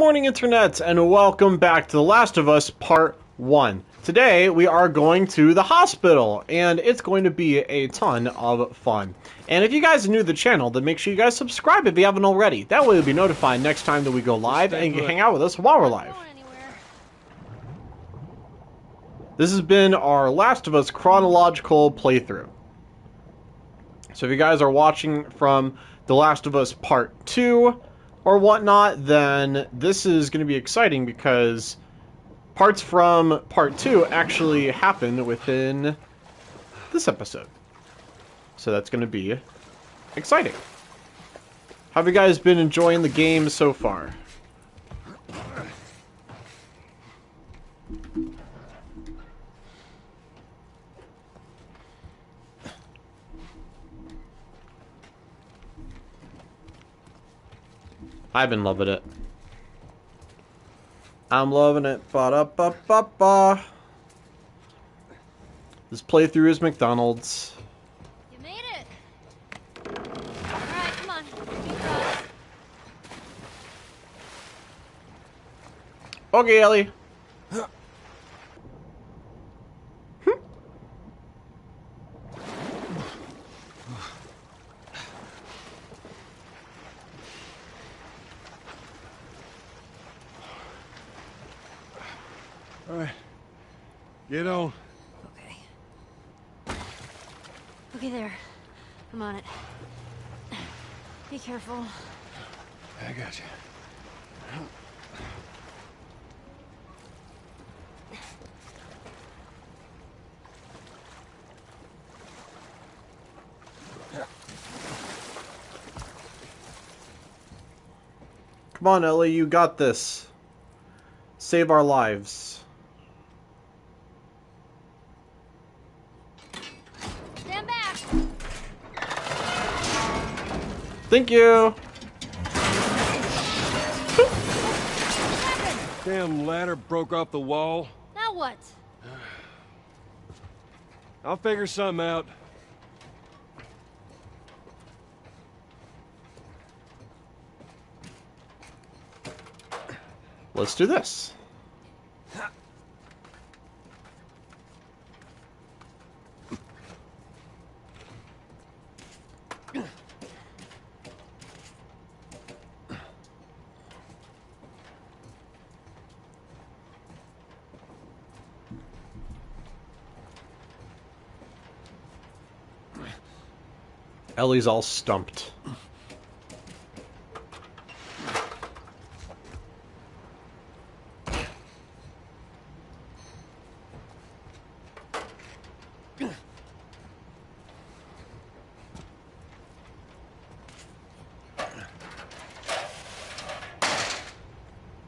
morning, Internet, and welcome back to The Last of Us Part 1. Today, we are going to the hospital, and it's going to be a ton of fun. And if you guys are new to the channel, then make sure you guys subscribe if you haven't already. That way you'll be notified next time that we go live, and you can hang out with us while we're live. This has been our Last of Us chronological playthrough. So if you guys are watching from The Last of Us Part 2, or whatnot, then this is going to be exciting because parts from Part 2 actually happen within this episode. So that's going to be exciting. How have you guys been enjoying the game so far? I've been loving it. I'm loving it. Ba-da-ba-ba-ba. This playthrough is McDonald's. You made it. Alright, come on. Keep going. Okay, Ellie. All right, get on. Okay. Okay, there. I'm on it. Be careful. I got you. Come on, Ellie, you got this. Save our lives. Stand back. Thank you. Damn ladder broke off the wall. Now what? I'll figure something out. Let's do this. Ellie's all stumped.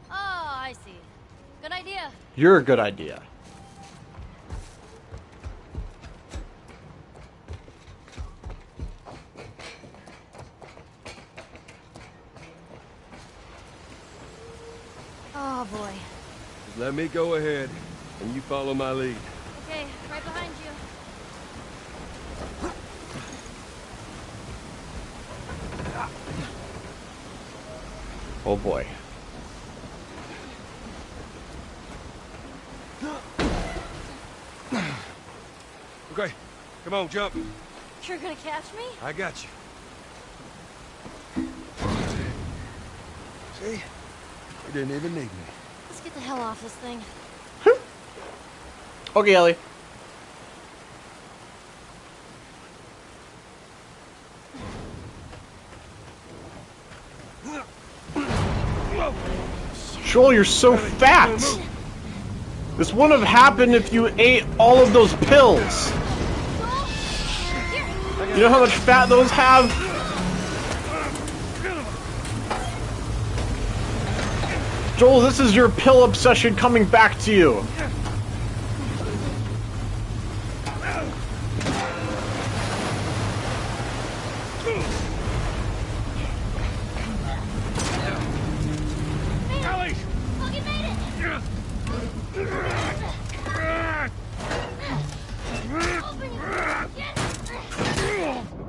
I see. Good idea. You're a good idea. Oh boy. Just let me go ahead, and you follow my lead. Okay, right behind you. Oh boy. Okay, come on, jump. You're gonna catch me? I got you. See? You didn't even need me. Let's get the hell off this thing. Okay, Ellie. Joel, you're so fat! This wouldn't have happened if you ate all of those pills. You know how much fat those have? Joel, this is your pill obsession coming back to you.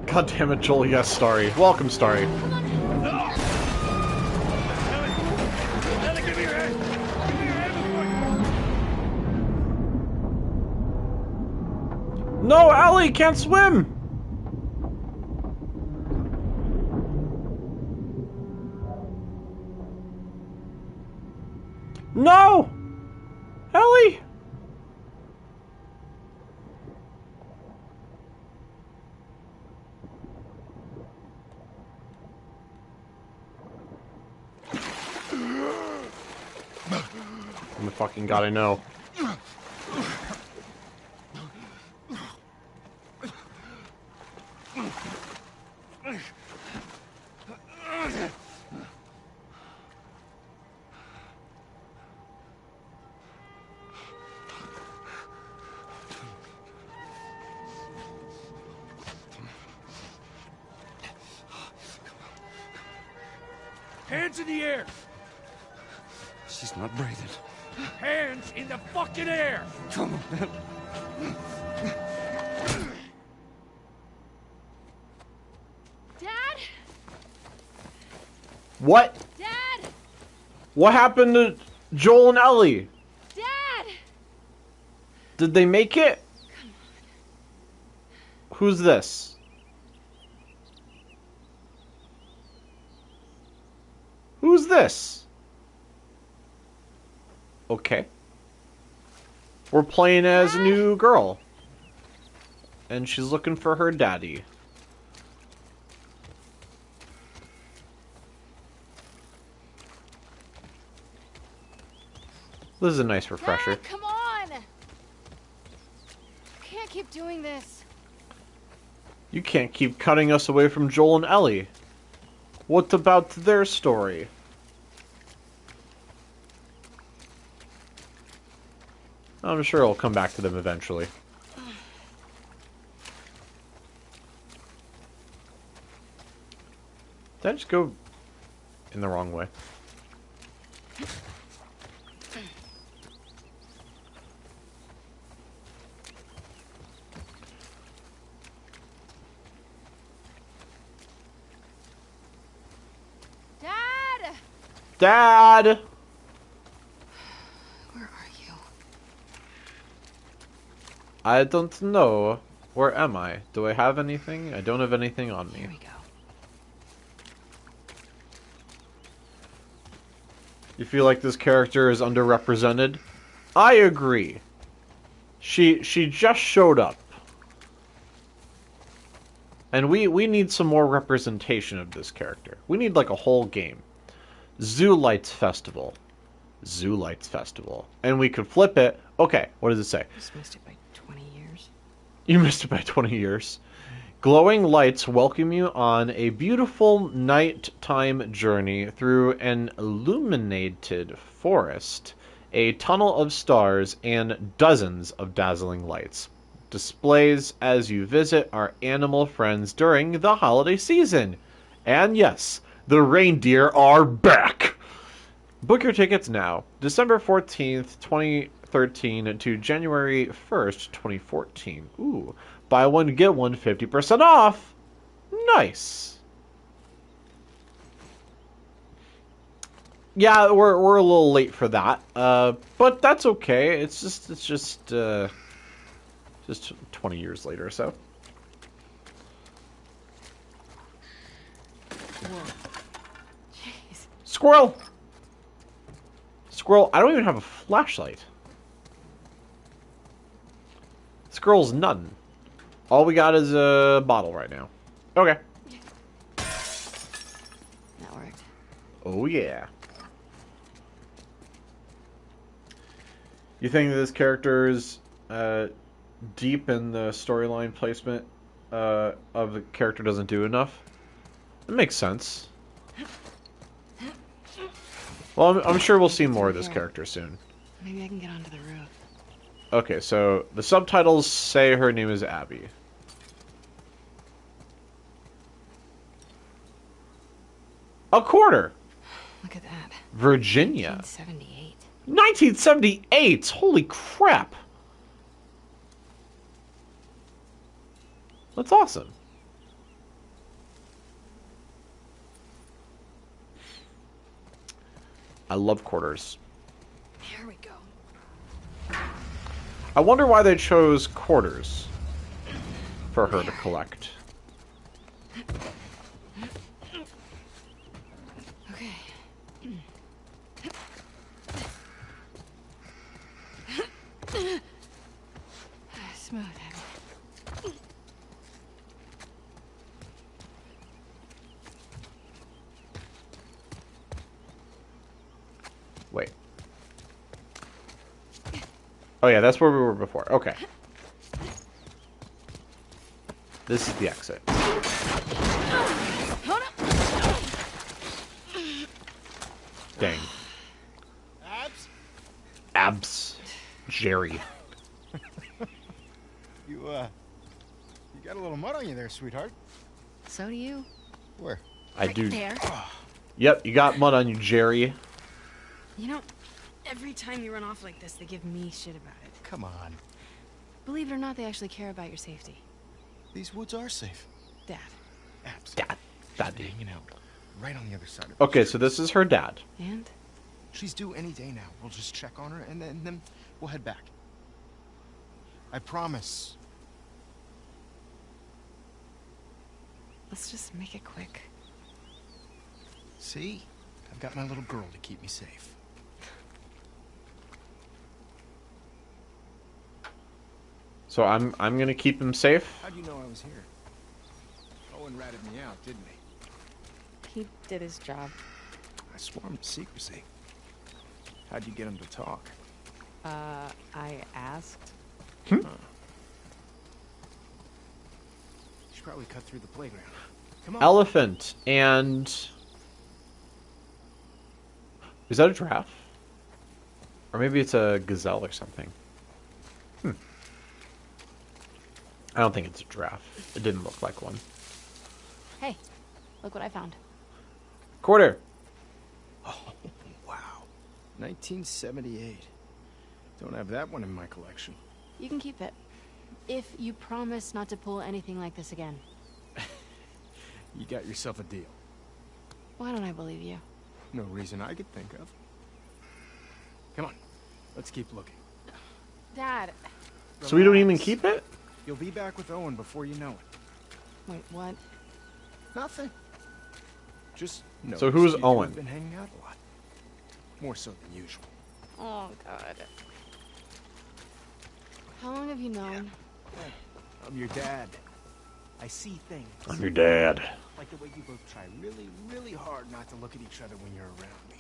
God damn it, Joel, yes, Starry. Welcome, Starry. Let it No, Ellie can't swim! No! Ellie! Oh my fucking god, I know. Hands in the air! She's not breathing. Hands in the fucking air! Come on. Dad? What? Dad? What happened to Joel and Ellie? Dad? Did they make it? Who's this? Who's this? Okay. We're playing as a new girl. And she's looking for her daddy. This is a nice refresher. Dad, come on! I can't keep doing this. You can't keep cutting us away from Joel and Ellie. What about their story? I'm sure I'll come back to them eventually. Did I just go in the wrong way? Dad! Dad! Where are you? I don't know. Where am I? Do I have anything? I don't have anything on me. Here we go. You feel like this character is underrepresented? I agree. She just showed up. And we need some more representation of this character. We need like a whole game. Zoo Lights Festival. Zoo Lights Festival. And we could flip it. Okay, what does it say? Just missed it by 20 years. You missed it by 20 years. Glowing lights welcome you on a beautiful nighttime journey through an illuminated forest, a tunnel of stars, and dozens of dazzling lights. Displays as you visit our animal friends during the holiday season. And yes, the reindeer are back! Book your tickets now, December 14th, 2013 to January 1st, 2014. Ooh. Buy one, get one, 50% off. Nice. Yeah, we're a little late for that. But that's okay. It's just 20 years later or so. Jeez. Squirrel. Squirrel, I don't even have a flashlight. Squirrel's none. All we got is a bottle right now. Okay. That worked. Oh, yeah. You think this character is deep in the storyline placement of the character doesn't do enough? It makes sense. Well, I'm sure we'll see more of this character soon. Maybe I can get onto the roof. Okay, so the subtitles say her name is Abby. A quarter. Look at that. Virginia. 1978. 1978! Holy crap! That's awesome. I love quarters. Here we go. I wonder why they chose quarters. for her to collect. Okay. Smooth, Abby. Wait. Oh yeah, that's where we were before. Okay. This is the exit. Dang. Abs. Jerry. You got a little mud on you there, sweetheart. So do you. Where? I Right do. there. Yep, you got mud on you, Jerry. You know, every time you run off like this, they give me shit about it. Come on. Believe it or not, they actually care about your safety. These woods are safe. Dad. Abs. Dad. Daddy. Hanging out right on the other side of the Okay, street. so this is her dad. And? She's due any day now. We'll just check on her and then we'll head back. I promise. Let's just make it quick. See? I've got my little girl to keep me safe. So I'm gonna keep him safe. How'd you know I was here? Owen ratted me out, didn't he? He did his job. I swore him to secrecy. How'd you get him to talk? I asked. You should probably cut through the playground. Come on. Elephant and is that a giraffe? Or maybe it's a gazelle or something. I don't think it's a giraffe. It didn't look like one. Hey, look what I found. Quarter. Oh, wow. 1978. Don't have that one in my collection. You can keep it. If you promise not to pull anything like this again. You got yourself a deal. Why don't I believe you? No reason I could think of. Come on, let's keep looking. Dad. So we don't even Relax. keep it? You'll be back with Owen before you know it. Wait, what? Nothing. Just know. So who's Owen? We've been hanging out a lot. More so than usual. Oh, God. How long have you known? I'm your dad. I see things. I'm your dad. Like the way you both try really, really hard not to look at each other when you're around me.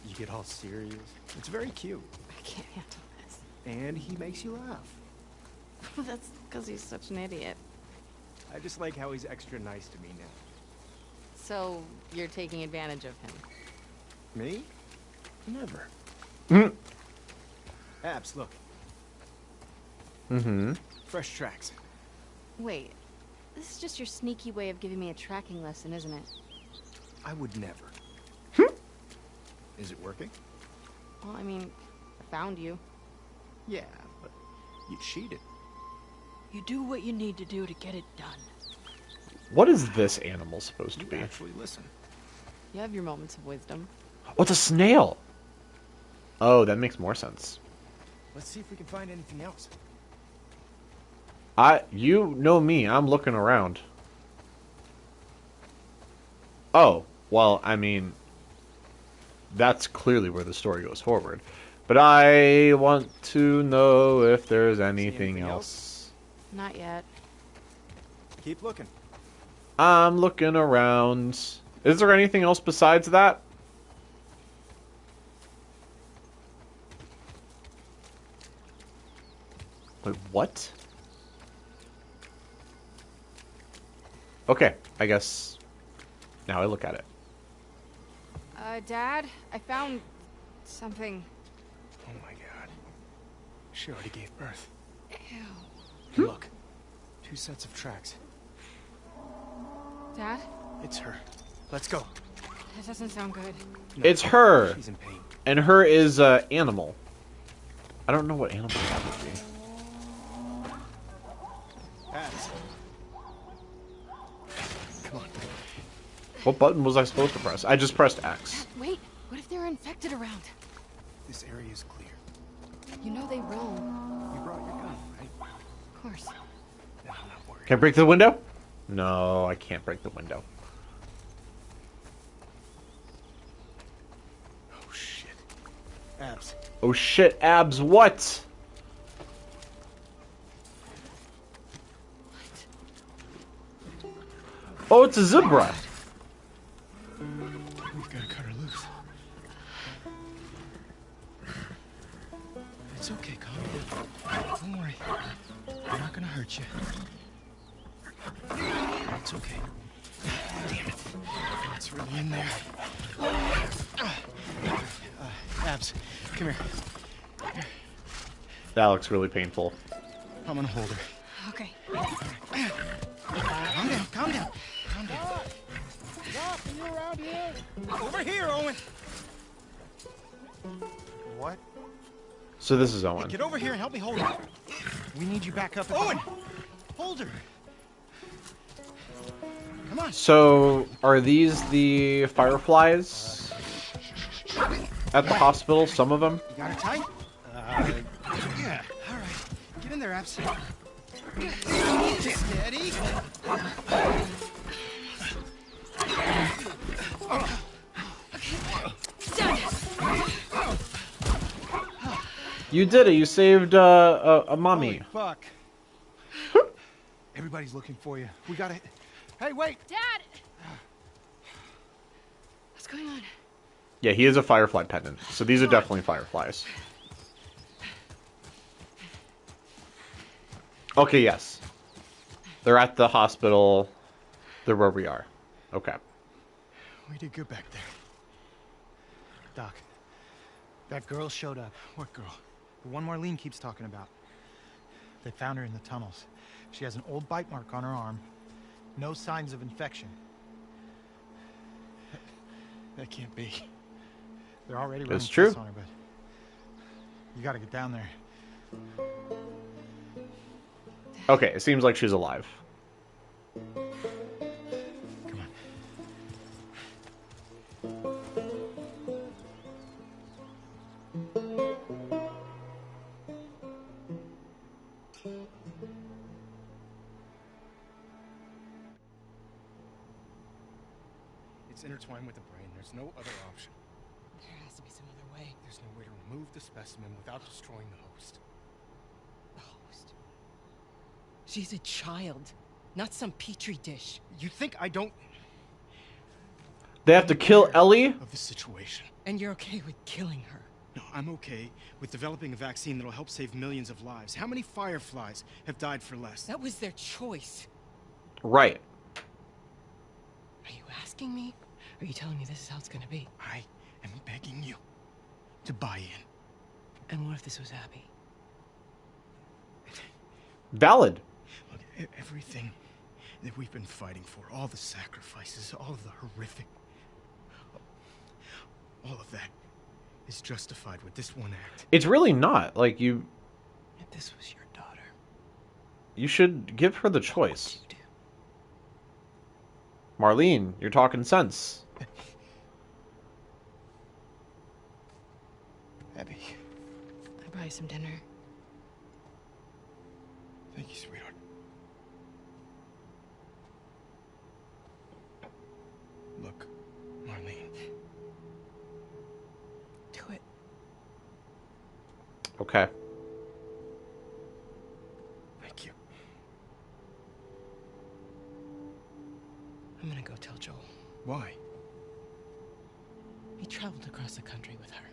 You get all serious. It's very cute. I can't handle this. And he makes you laugh. That's because he's such an idiot. I just like how he's extra nice to me now. So, you're taking advantage of him? Me? Never. Mm. Abs, look. Mm-hmm. Fresh tracks. Wait, this is just your sneaky way of giving me a tracking lesson, isn't it? I would never. Is it working? Well, I mean, I found you. Yeah, but you cheated. You do what you need to do to get it done. What is this animal supposed to You be? actually listen. You have your moments of wisdom. What's a snail? Oh, that makes more sense. Let's see if we can find anything else. You know me, I'm looking around. Oh, well, I mean, that's clearly where the story goes forward. But I want to know if there's anything anything else. Not yet. Keep looking. I'm looking around. Is there anything else besides that? Wait, what? Okay, I guess now I look at it. Dad, I found something. Oh my god. She already gave birth. Ew. Look. 2 sets of tracks. Dad? It's her. Let's go. That doesn't sound good. No, It's her, She's in pain. and her is animal. I don't know what animal that would be. Abs. Come on. What button was I supposed to press? I just pressed X. Wait, what if they're infected around? This area is clear. You know they roam. You brought your gun, right? Of course. Then I'm not worried. Can I break the window? No, I can't break the window. Oh shit. Abs. Oh shit, Abs, what? Oh, it's a zebra. We've got to cut her loose. It's okay, calm down. Don't worry. I'm not gonna hurt you. It's okay. Damn it. It's really in there. Abs, come here. That looks really painful. I'm gonna hold her. Okay. Calm down, calm down. Calm down. Doc, are you around here? Over here, Owen. What? So this is Owen. Get over here and help me hold her. We need you back up. Owen! Hold her. Come on. So, are these the fireflies at the hospital? Some of them? You got her tight? Yeah. All right. Get in there, Abs. Steady. You did it. You saved a mommy. Holy fuck. Everybody's looking for you. We gotta... Hey, wait! Dad! What's going on? Yeah, he is a firefly pendant. So these are definitely fireflies. Okay, yes. They're at the hospital. They're where we are. Okay. We did good back there. Doc, that girl showed up. What girl? The one Marlene keeps talking about. They found her in the tunnels. She has an old bite mark on her arm. No signs of infection. That can't be. They're already running It's true. tests on her, but you gotta get down there. Okay, it seems like she's alive. Come on. It's intertwined with the brain. There's no other option. There has to be some other way. There's no way to remove the specimen without destroying the host. The host. She's a child, not some petri dish. You think I don't... They have to kill Ellie? ...of the situation. And you're okay with killing her? No, I'm okay with developing a vaccine that'll help save millions of lives. How many fireflies have died for less? That was their choice. Right. Are you asking me? Are you telling me this is how it's gonna be? I am begging you to buy in. And what if this was Abby? Valid. Look, everything that we've been fighting for, all the sacrifices, all of the horrific... all of that is justified with this one act. It's really not. Like, If this was your daughter, you should give her the choice. what would you do? Marlene, you're talking sense. Abby, I'll buy you some dinner. thank you, sweetheart. Look, Marlene. Do it. Okay. Thank you. I'm gonna go tell Joel. Why? He traveled across the country with her.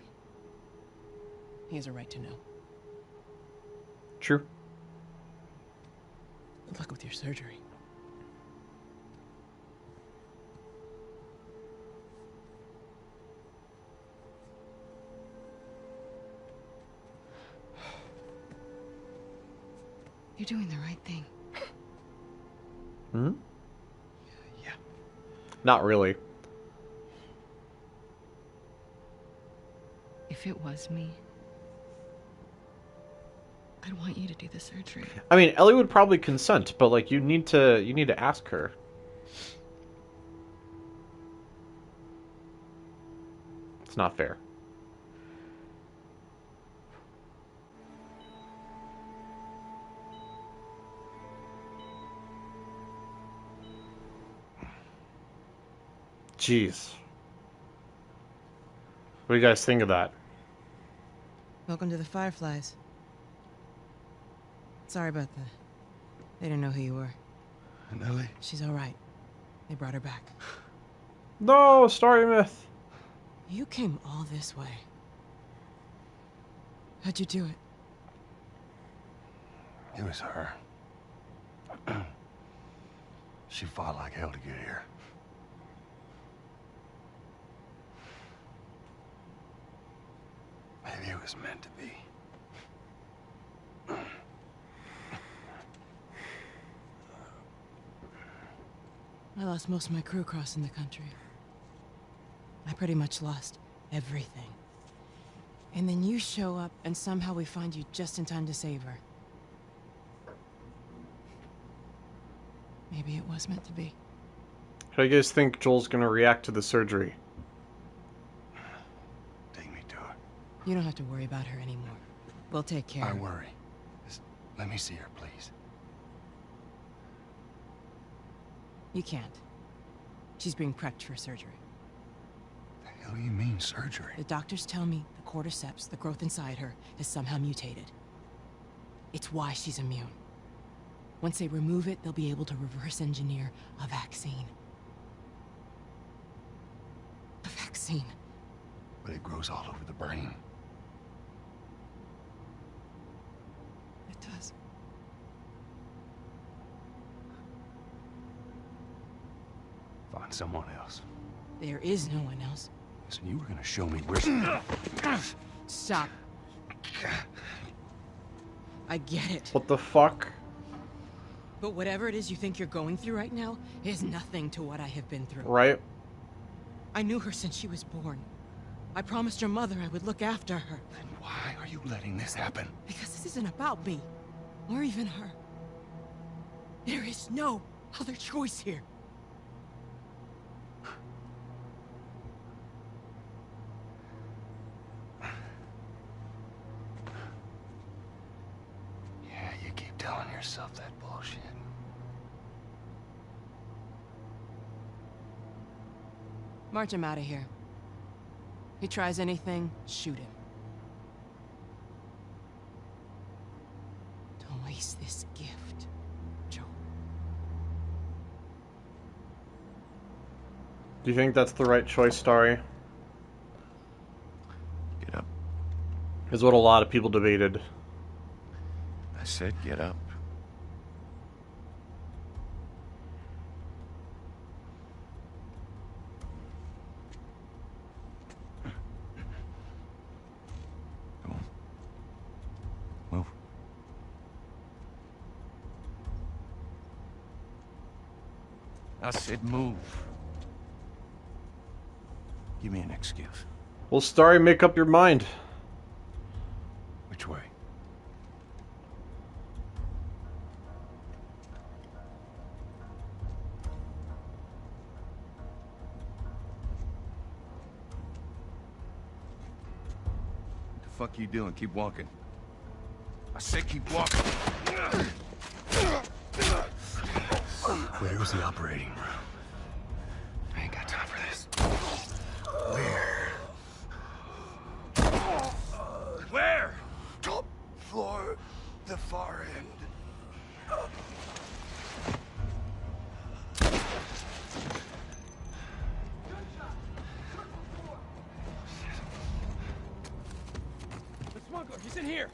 He has a right to know. True. Good luck with your surgery. You're doing the right thing. Hmm? Yeah. Not really. If it was me, I'd want you to do the surgery. I mean, Ellie would probably consent, but like you need to ask her. It's not fair. Jeez. What do you guys think of that? Welcome to the Fireflies. Sorry about that. They didn't know who you were. And Ellie? She's all right. They brought her back. No, story myth. You came all this way. How'd you do it? It was her. She fought like hell to get here. Maybe it was meant to be. I lost most of my crew crossing the country. I pretty much lost everything. And then you show up, and somehow we find you just in time to save her. Maybe it was meant to be. How do you guys think Joel's gonna react to the surgery? Take me to her. You don't have to worry about her anymore. We'll take care I of her. worry. Just let me see her, please. You can't. She's being prepped for surgery. The hell do you mean, surgery? The doctors tell me the cordyceps, the growth inside her, has somehow mutated. It's why she's immune. Once they remove it, they'll be able to reverse engineer a vaccine. A vaccine. But it grows all over the brain. It does. Find someone else. There is no one else. Listen, you were gonna show me where she... Stop. I get it. What the fuck? But whatever it is you think you're going through right now is nothing to what I have been through. Right? I knew her since she was born. I promised her mother I would look after her. Then why are you letting this happen? Because this isn't about me, or even her. There is no other choice here. Yeah, you keep telling yourself that bullshit. March him out of here. He tries anything, shoot him. Don't waste this gift, Joe. Do you think that's the right choice, Starry? Get up. Is what a lot of people debated. I said get up. Come on. Move. I said move. Give me an excuse. Well, Starry, make up your mind. Which way? What the fuck you doing? Keep walking. I said keep walking. Where was the operating room? I ain't got time for this. Where? Where? Top floor, the far end. The smuggler, he's in here.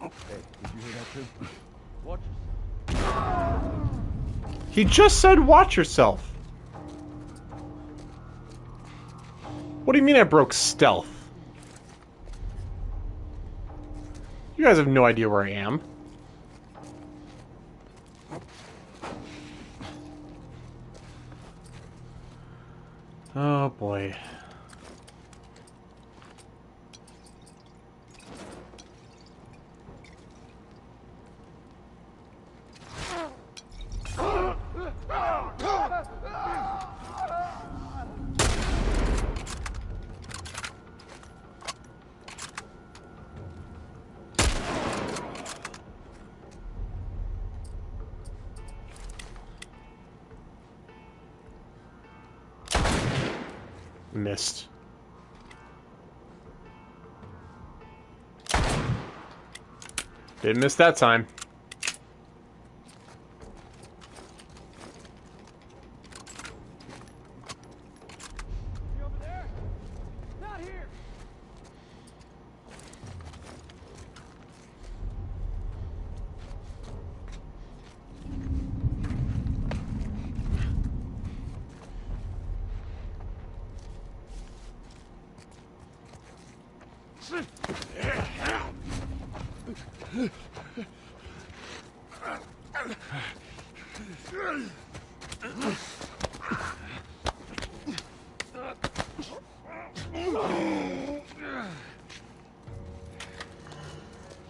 Hey, did you hear that too? Watch yourself. He just said watch yourself. What do you mean I broke stealth? You guys have no idea where I am. Oh boy. Missed. Didn't miss that time. You over there? Not here.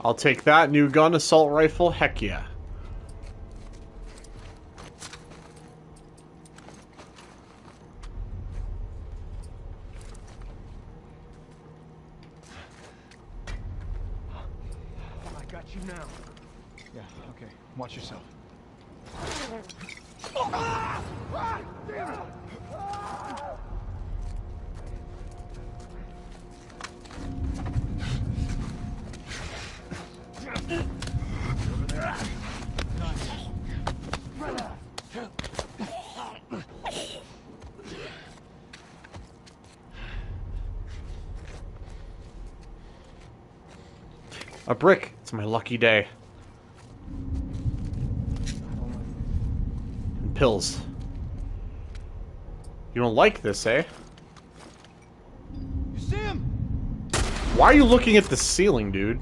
I'll take that. New gun, assault rifle. Heck yeah. I got you now. Yeah, okay. Watch yourself. A brick. It's my lucky day. And pills. You don't like this, eh? You see him? Why are you looking at the ceiling, dude?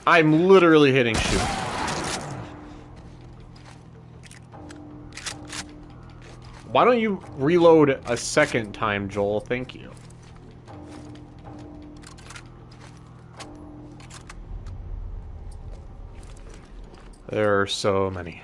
I'm literally hitting shoot. Why don't you reload a second time, Joel? Thank you. There are so many.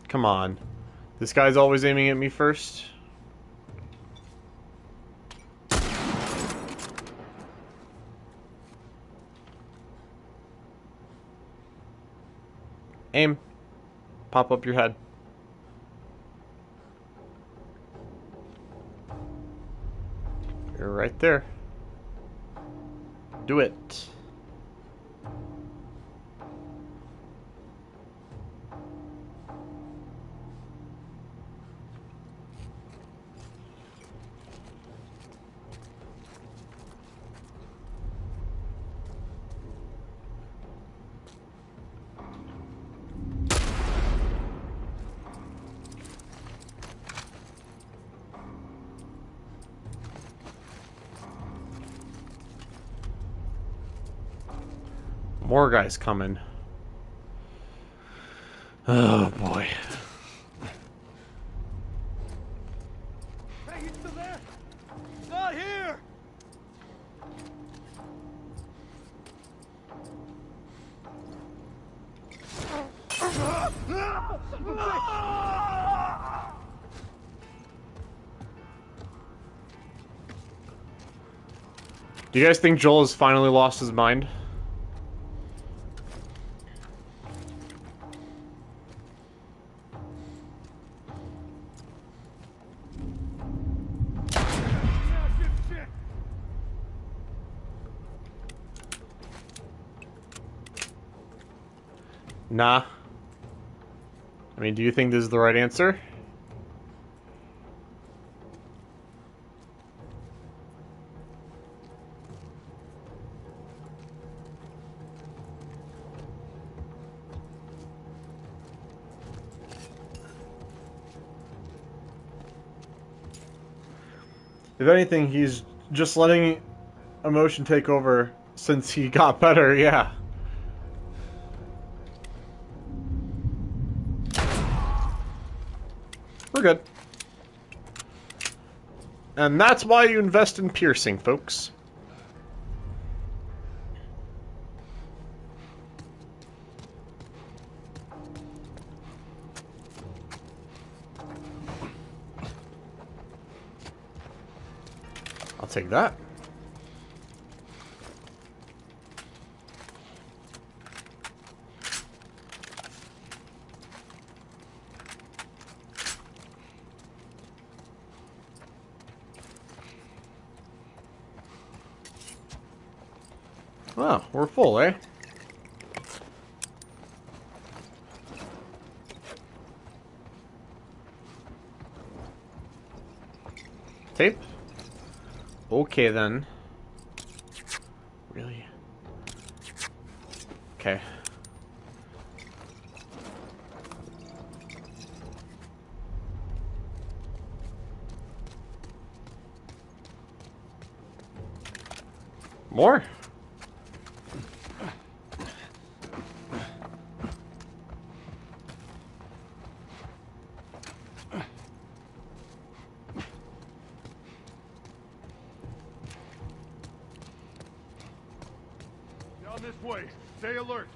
Come on. This guy's always aiming at me first. Aim. Pop up your head. You're right there. Do it. More guys coming. Oh boy. Hey, you still there? Not here. Do you guys think Joel has finally lost his mind? Nah. I mean, do you think this is the right answer? If anything, he's just letting emotion take over since he got better, yeah. We're good. And that's why you invest in piercing, folks. I'll take that. Wow, we're full, eh? Tape? Okay, then. Really? Okay. More? Down this way. Stay alert.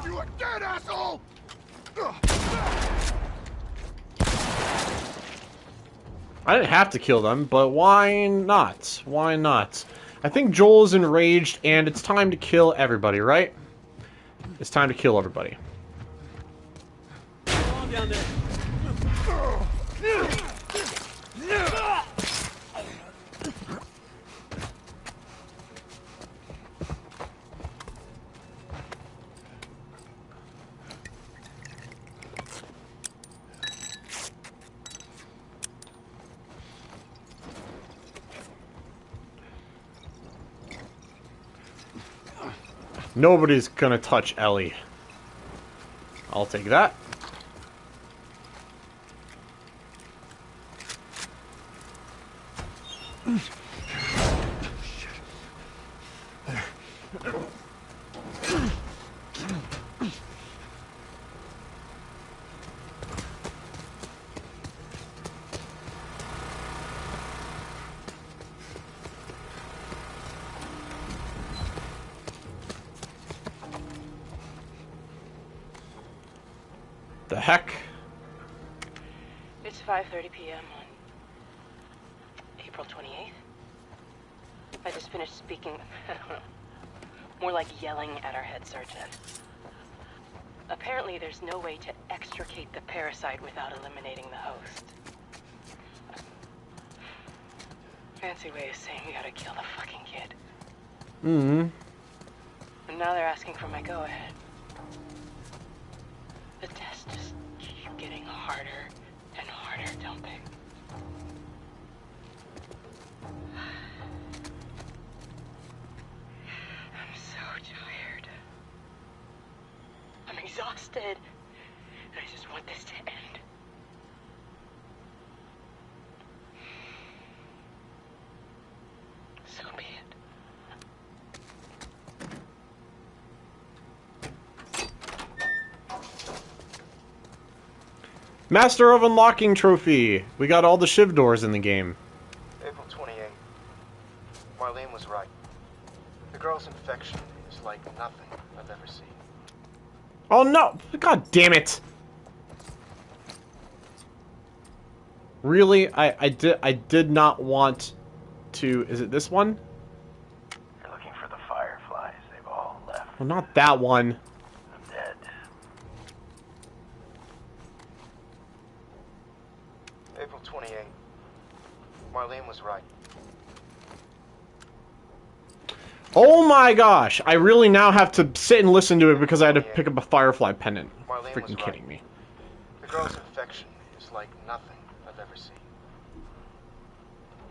You are dead, asshole! I didn't have to kill them, but why not? Why not? I think Joel is enraged, and it's time to kill everybody, right? It's time to kill everybody. Come on down there. Nobody's gonna touch Ellie. I'll take that. The heck? It's 5:30 p.m. on April 28th. I just finished speaking, more like yelling at our head surgeon. Apparently there's no way to extricate the parasite without eliminating the host. Fancy way of saying we gotta kill the fucking kid. Mm-hmm. And now they're asking for my go-ahead. The tests just keep getting harder and harder, don't they? I'm so tired. I'm exhausted. And I just want this to end. So be it. Master of Unlocking trophy. We got all the Shiv doors in the game. April 28th. Marlene was right. The girl's infection is like nothing I've ever seen. Oh no! God damn it! Really? I did not want to. Is it this one? You're looking for the fireflies. They've all left. Well, not that one. I'm dead. April 28th. Marlene was right. Oh my gosh! I really now have to sit and listen to it because I had to pick up a firefly pendant. Marlene Freaking was right. kidding me. The girl's infection is like nothing I've ever seen.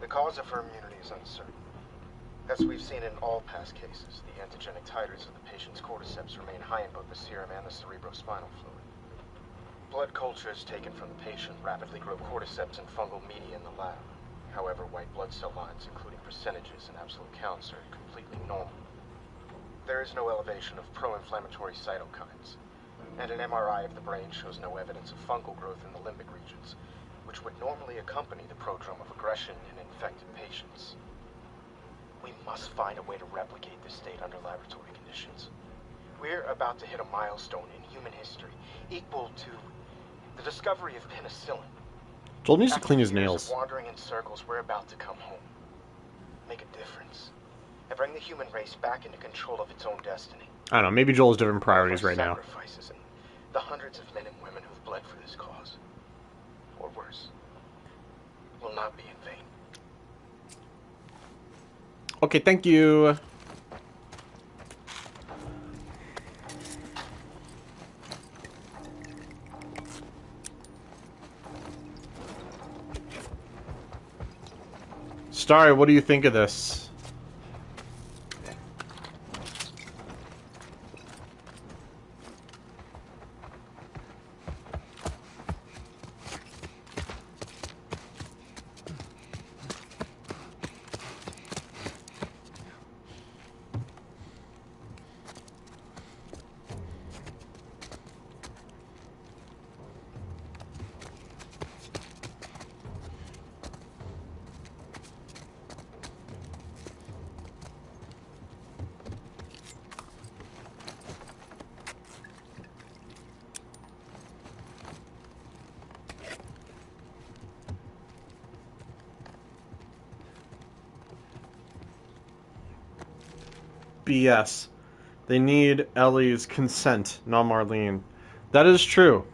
The cause of her immunity is uncertain. As we've seen in all past cases, the antigenic titers of the patient's cordyceps remain high in both the serum and the cerebrospinal fluid. Blood cultures taken from the patient rapidly grow cordyceps and fungal media in the lab. However, white blood cell lines, including percentages and absolute counts, are completely normal. There is no elevation of pro-inflammatory cytokines, and an MRI of the brain shows no evidence of fungal growth in the limbic regions, which would normally accompany the prodrome of aggression in infected patients. We must find a way to replicate this state under laboratory conditions. We're about to hit a milestone in human history equal to the discovery of penicillin. Joel needs to After clean his years of nails. wandering in circles, we're about to come home. Make a difference. And bring the human race back into control of its own destiny. I don't know, maybe Joel has different priorities Our right now. sacrifices and the hundreds of men and women who've bled for this cause, or worse, will not be in vain. Okay, thank you. Starry, what do you think of this? BS. They need Ellie's consent, not Marlene. That is true.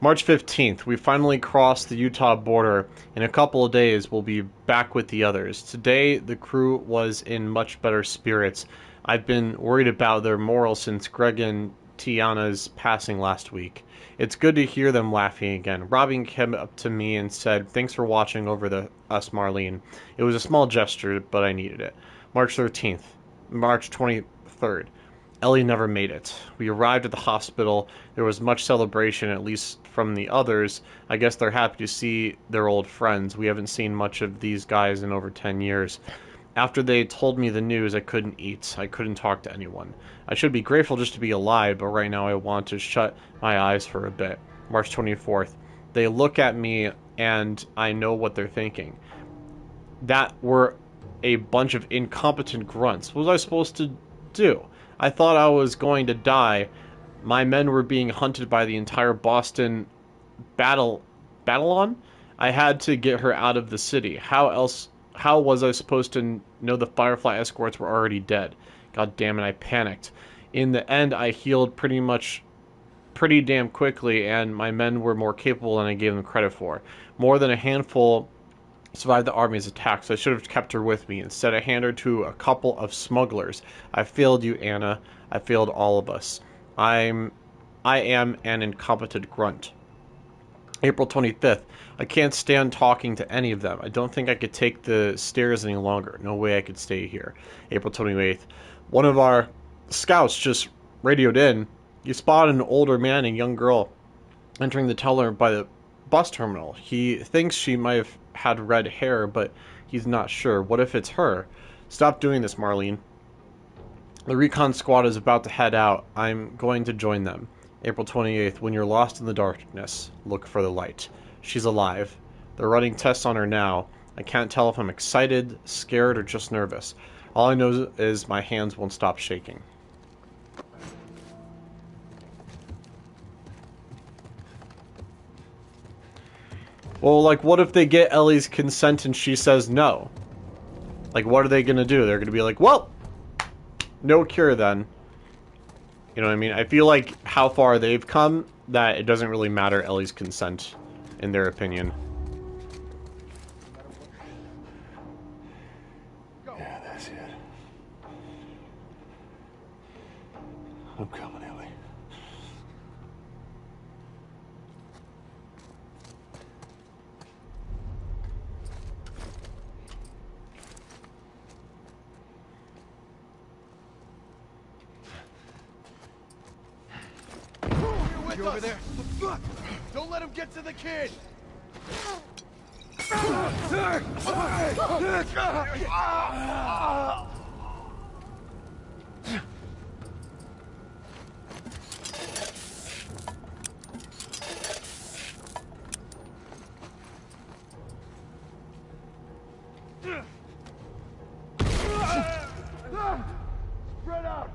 March 15th, we finally crossed the Utah border. In a couple of days, we'll be back with the others. Today, the crew was in much better spirits. I've been worried about their morale since Greg and Tiana's passing last week. It's good to hear them laughing again. Robbie came up to me and said, "Thanks for watching over us, Marlene." It was a small gesture, but I needed it. March 13th. March 23rd. Ellie never made it. We arrived at the hospital. There was much celebration, at least from the others. I guess they're happy to see their old friends. We haven't seen much of these guys in over 10 years. After they told me the news, I couldn't eat. I couldn't talk to anyone. I should be grateful just to be alive, but right now I want to shut my eyes for a bit. March 24th. They look at me, and I know what they're thinking. That we're a bunch of incompetent grunts. What was I supposed to do? I thought I was going to die. My men were being hunted by the entire Boston Battalon. I had to get her out of the city. How was I supposed to know the Firefly escorts were already dead? God damn it, I panicked. In the end, I healed pretty damn quickly, and my men were more capable than I gave them credit for. More than a handful survived the army's attacks. I should have kept her with me. Instead, I handed her to a couple of smugglers. I failed you, Anna. I failed all of us. I am an incompetent grunt. April 25th. I can't stand talking to any of them. I don't think I could take the stairs any longer. No way I could stay here. April 28th. One of our scouts just radioed in. You spotted an older man and young girl entering the tunnel by the bus terminal. He thinks she might have had red hair, but he's not sure. What if it's her? Stop doing this, Marlene. The recon squad is about to head out. I'm going to join them. April 28th. When you're lost in the darkness, look for the light. She's alive. They're running tests on her now. I can't tell if I'm excited, scared, or just nervous. All I know is my hands won't stop shaking. Well, like, what if they get Ellie's consent and she says no? Like, what are they gonna do? They're gonna be like, well, no cure then. You know what I mean? I feel like how far they've come, that it doesn't really matter Ellie's consent, in their opinion. Yeah, that's it. I'm coming, Ellie. You're with You over there? Fuck! Don't let him get to the kid! Spread out!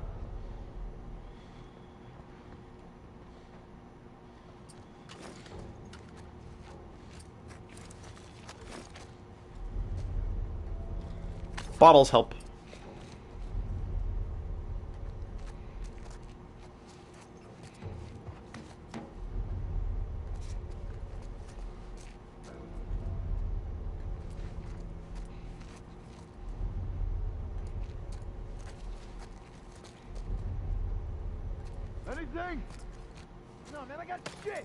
Bottles help. Anything? No, man, I got shit!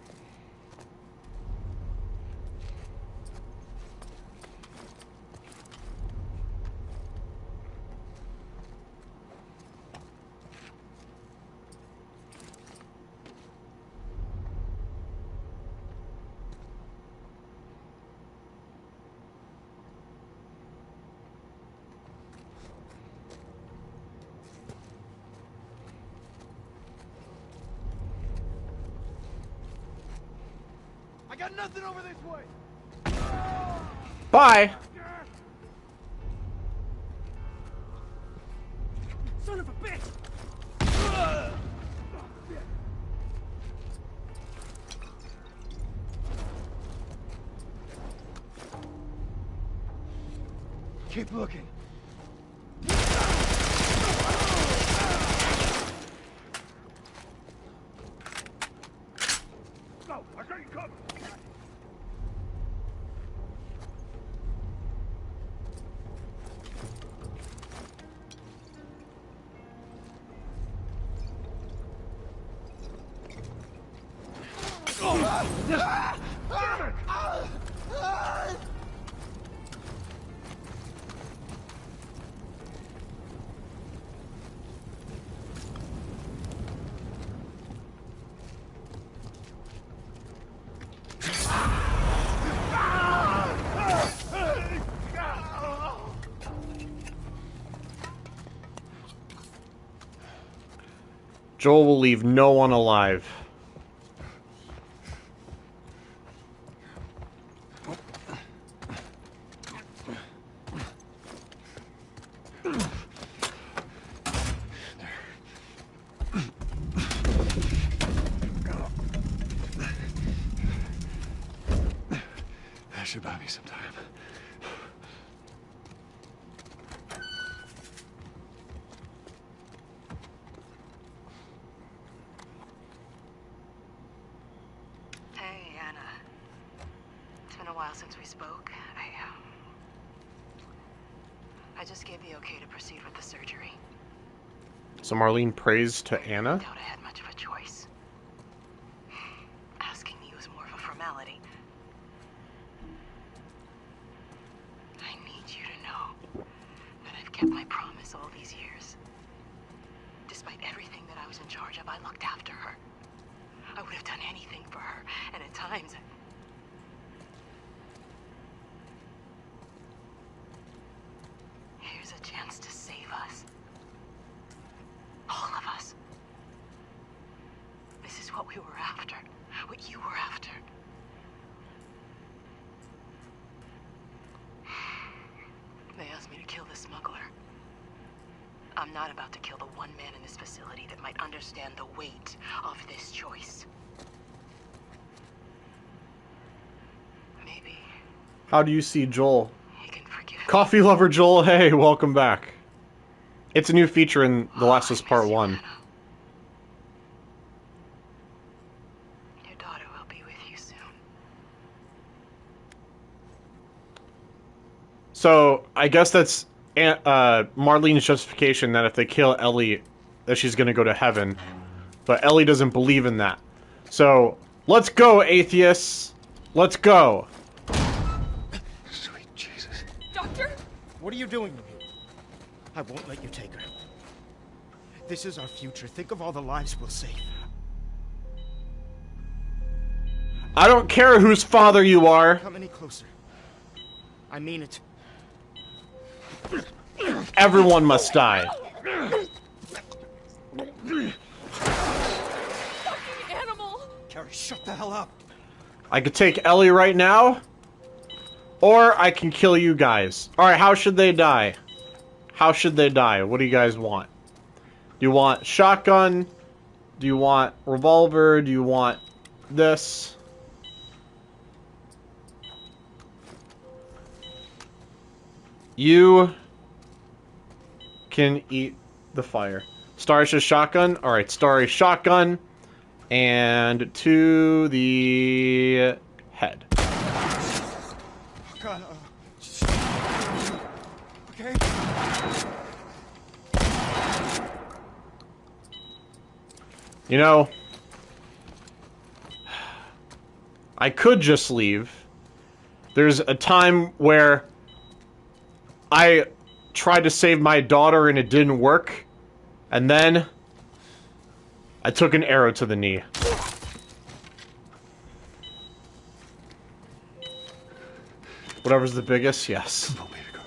I got nothing over this way! Bye. Son of a bitch! Keep looking. Go! I got you covered! Joel will leave no one alive. That should buy me some time. Hey, Anna. It's been a while since we spoke. I just gave the okay to proceed with the surgery. So Marlene prays to Anna. Doubt I had much of a choice. Asking me was more of a formality. I need you to know that I've kept my promise all these years. Despite everything that I was in charge of, I looked after her. I would have done anything for her, and at times... Here's a chance to save us. All of us. This is what we were after. What you were after. They asked me to kill the smuggler. I'm not about to kill the one man in this facility that might understand the weight of this choice. Maybe How do you see Joel? he can forgive me. Coffee lover Joel, hey, welcome back. It's a new feature in The Last of Us Part 1. Your daughter will be with you soon. So, I guess that's Marlene's justification that if they kill Ellie, that she's gonna go to heaven. But Ellie doesn't believe in that. So, let's go, atheists! Let's go! Sweet Jesus. Doctor? What are you doing with you? I won't let you take her. This is our future. Think of all the lives we'll save. I don't care whose father you are. Come any closer. I mean it. Everyone must die. Animal! Carrie, shut the hell up. I could take Ellie right now, or I can kill you guys. Alright, how should they die? How should they die? What do you guys want? Do you want shotgun? Do you want revolver? Do you want this? You can eat the fire. Starry's just shotgun? Alright, Starry shotgun. And to the head. God, okay. You know, I could just leave. There's a time where I tried to save my daughter and it didn't work. And then I took an arrow to the knee. Whatever's the biggest, yes. Come on, baby girl.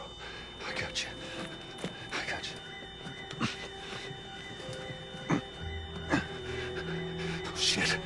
I got you. I got you. Oh, shit.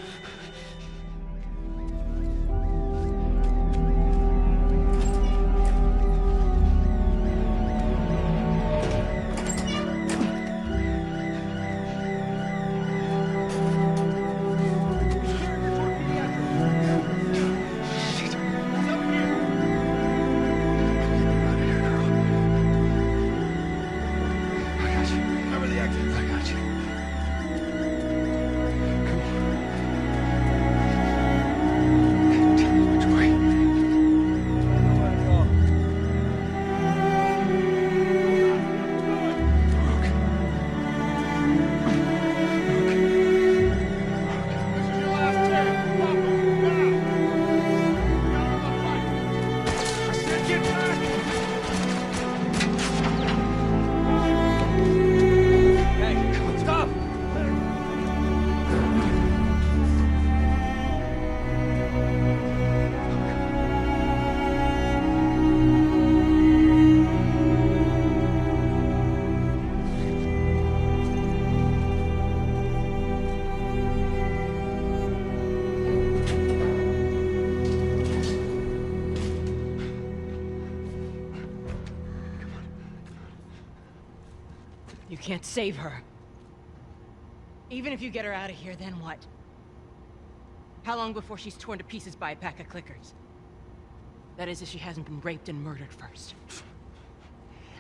You can't save her. Even if you get her out of here, then what? How long before she's torn to pieces by a pack of clickers? That is, if she hasn't been raped and murdered first.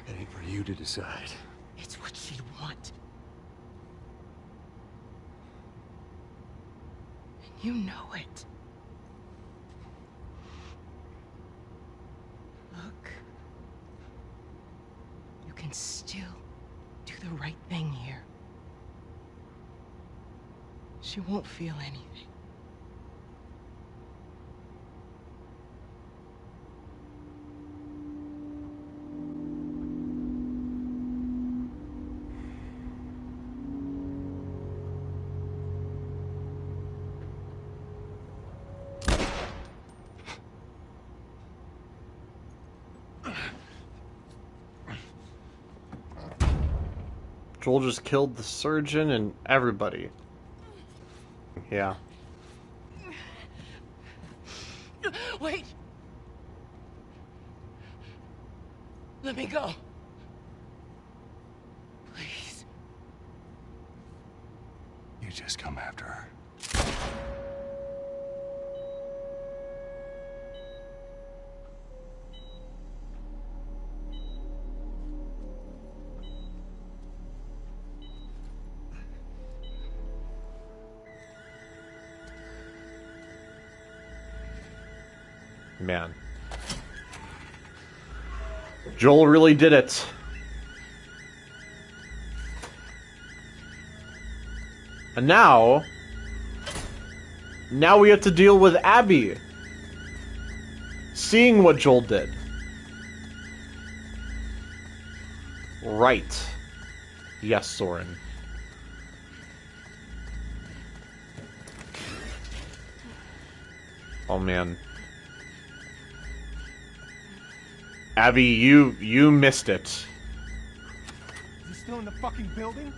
It ain't for you to decide. It's what she'd want. And you know it. Look. You can still do the right thing here. She won't feel anything. Joel just killed the surgeon and everybody. Yeah. Wait! Let me go. Please. You just come after her. Man. Joel really did it. And now we have to deal with Abby. Seeing what Joel did. Right. Yes, Soren. Oh man. Abby, you missed it. Is he still in the fucking building?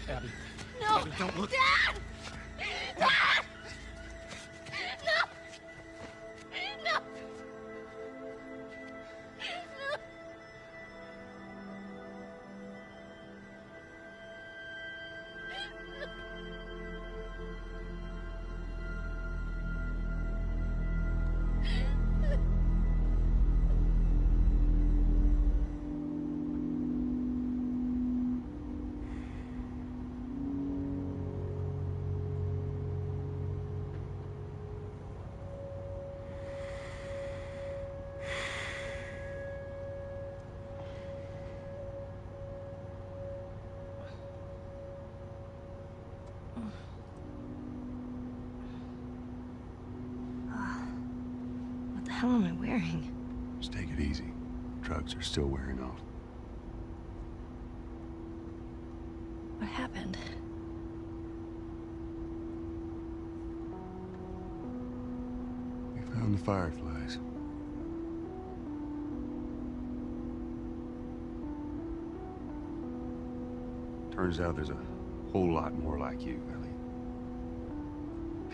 Abby. No! Abby, don't look. Dad! Dad! No! No! What the hell am I wearing? Just take it easy. Drugs are still wearing off. What happened? We found the fireflies. Turns out there's a whole lot more like you, Ellie.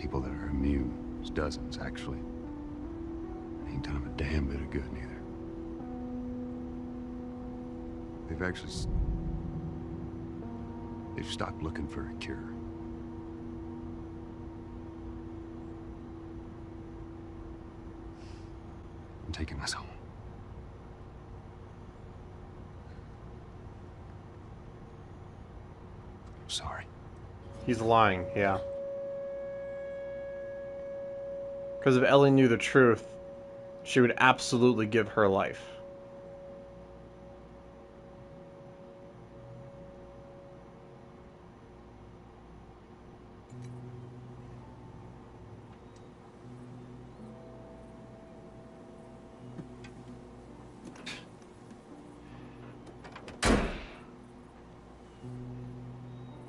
People that are immune. There's dozens, actually. Ain't done 'em a damn bit of good, neither. They've stopped looking for a cure. I'm taking us home. I'm sorry. He's lying, yeah. Because if Ellie knew the truth, she would absolutely give her life.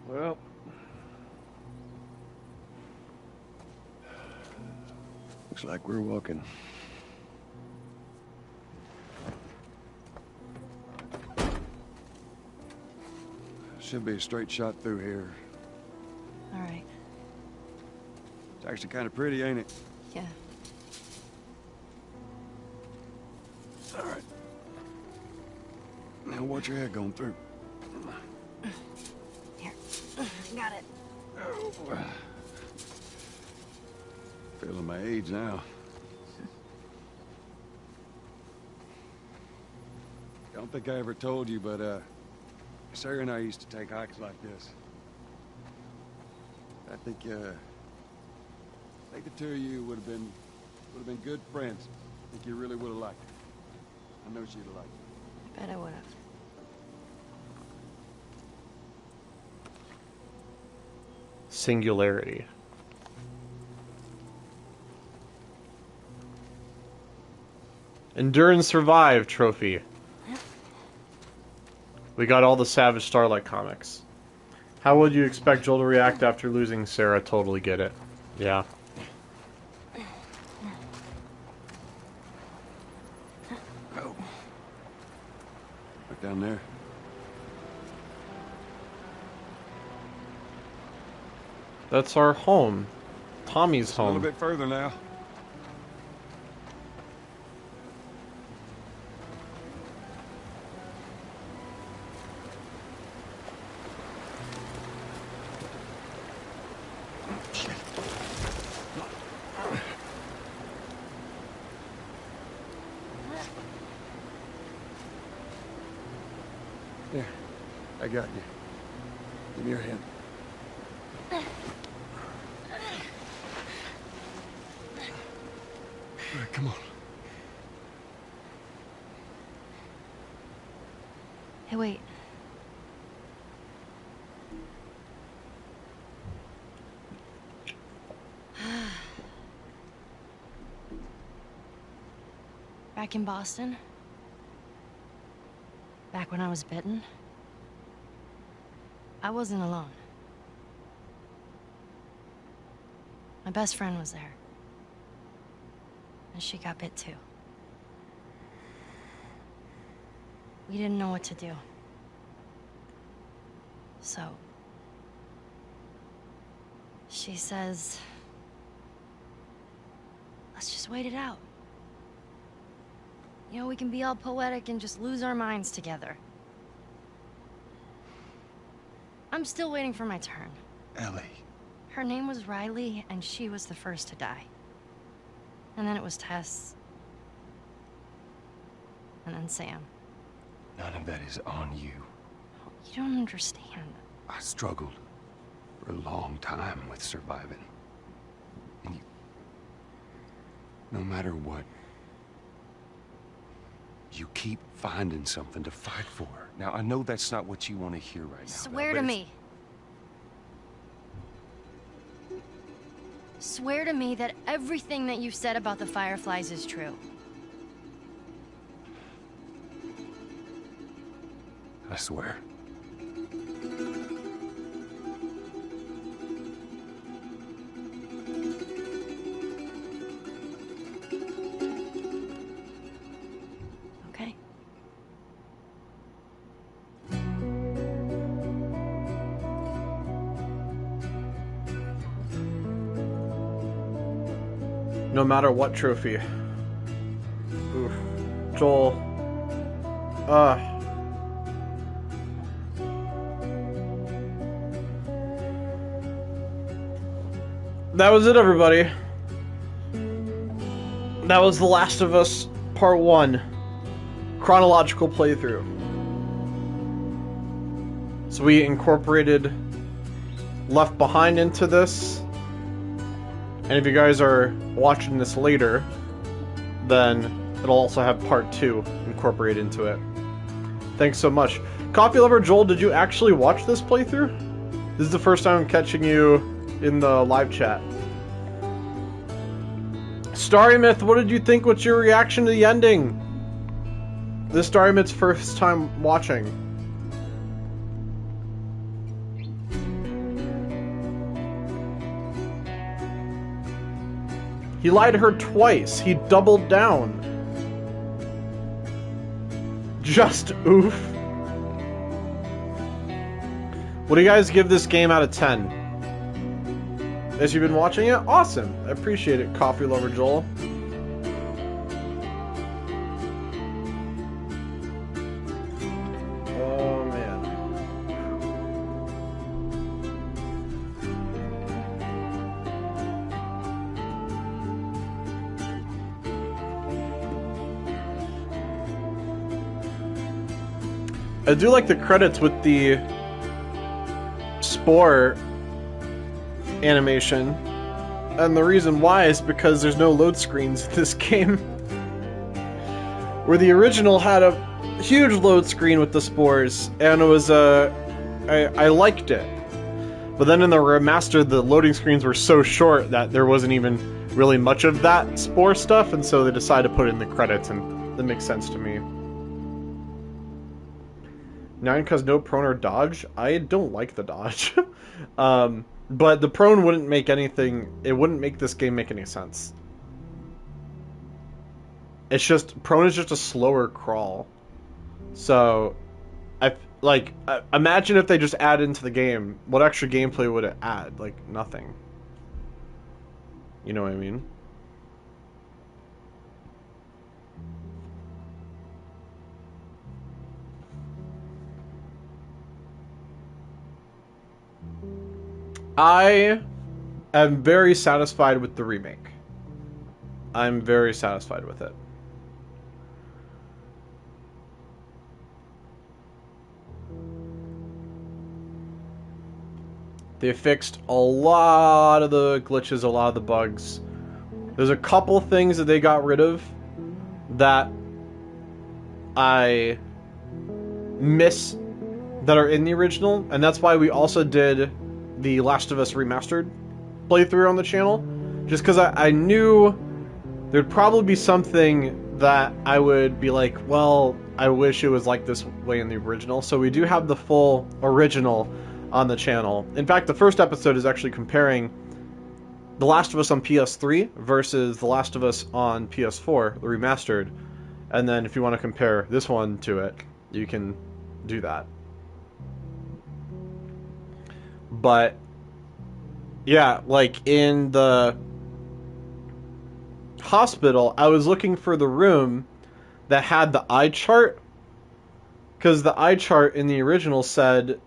Well, looks like we're walking. Should be a straight shot through here. All right. It's actually kind of pretty, ain't it? Yeah. All right. Now watch your head going through. Here. Got it. Feeling my age now. Don't think I ever told you, but Sarah and I used to take hikes like this. I think the two of you would have been good friends. I think you really would have liked her. I know she'd have liked you. I bet I would have. singularity. Endure and Survive trophy. We got all the Savage Starlight comics. How would you expect Joel to react after losing Sarah? Totally get it. Yeah. Oh. Look down there. That's our home. Tommy's A little home. bit further now. There, I got you. Give me your hand. All right, come on. Hey, wait. Back in Boston, back when I was bitten, I wasn't alone. My best friend was there. and she got bit too. We didn't know what to do. So, she says, let's just wait it out. You know, we can be all poetic and just lose our minds together. I'm still waiting for my turn. Ellie. Her name was Riley, and she was the first to die. And then it was Tess. And then Sam. None of that is on you. You don't understand. I struggled for a long time with surviving. And you... No matter what, you keep finding something to fight for. Now, I know that's not what you want to hear right now. Swear to me. Swear to me that everything that you said about the Fireflies is true. I swear. Okay. No matter what trophy. Oof. Joel. That was it, everybody. That was The Last of Us Part 1. Chronological playthrough. So we incorporated Left Behind into this. And if you guys are watching this later, then it'll also have Part 2 incorporated into it. Thanks so much. Coffee Lover Joel, did you actually watch this playthrough? This is the first time I'm catching you in the live chat. Starry Myth, what did you think? What's your reaction to the ending? This is Starry Myth's first time watching. He lied to her twice. He doubled down. Just oof. What do you guys give this game out of 10? As you've been watching it? Awesome. I appreciate it, Coffee Lover Joel. Oh, man. I do like the credits with the Spore animation, and the reason why is because there's no load screens in this game. Where the original had a huge load screen with the spores, and it was I liked it. But then in the remaster, the loading screens were so short that there wasn't even really much of that spore stuff, and so they decided to put it in the credits, and that makes sense to me. 9 cause no prone or dodge? I don't like the dodge. But the prone wouldn't make anything, it wouldn't make this game make any sense. It's just, prone is just a slower crawl. So, imagine if they just add into the game, what extra gameplay would it add? Like, nothing. You know what I mean? I am very satisfied with the remake. I'm very satisfied with it. They fixed a lot of the glitches, a lot of the bugs. There's a couple things that they got rid of that I miss that are in the original, and that's why we also did the Last of Us Remastered playthrough on the channel, just because I knew there'd probably be something that I would be like, well, I wish it was like this way in the original. So we do have the full original on the channel. In fact, the first episode is actually comparing The Last of Us on PS3 versus The Last of Us on PS4, the remastered. And then if you want to compare this one to it, you can do that. But yeah, like in the hospital, I was looking for the room that had the eye chart, because the eye chart in the original said,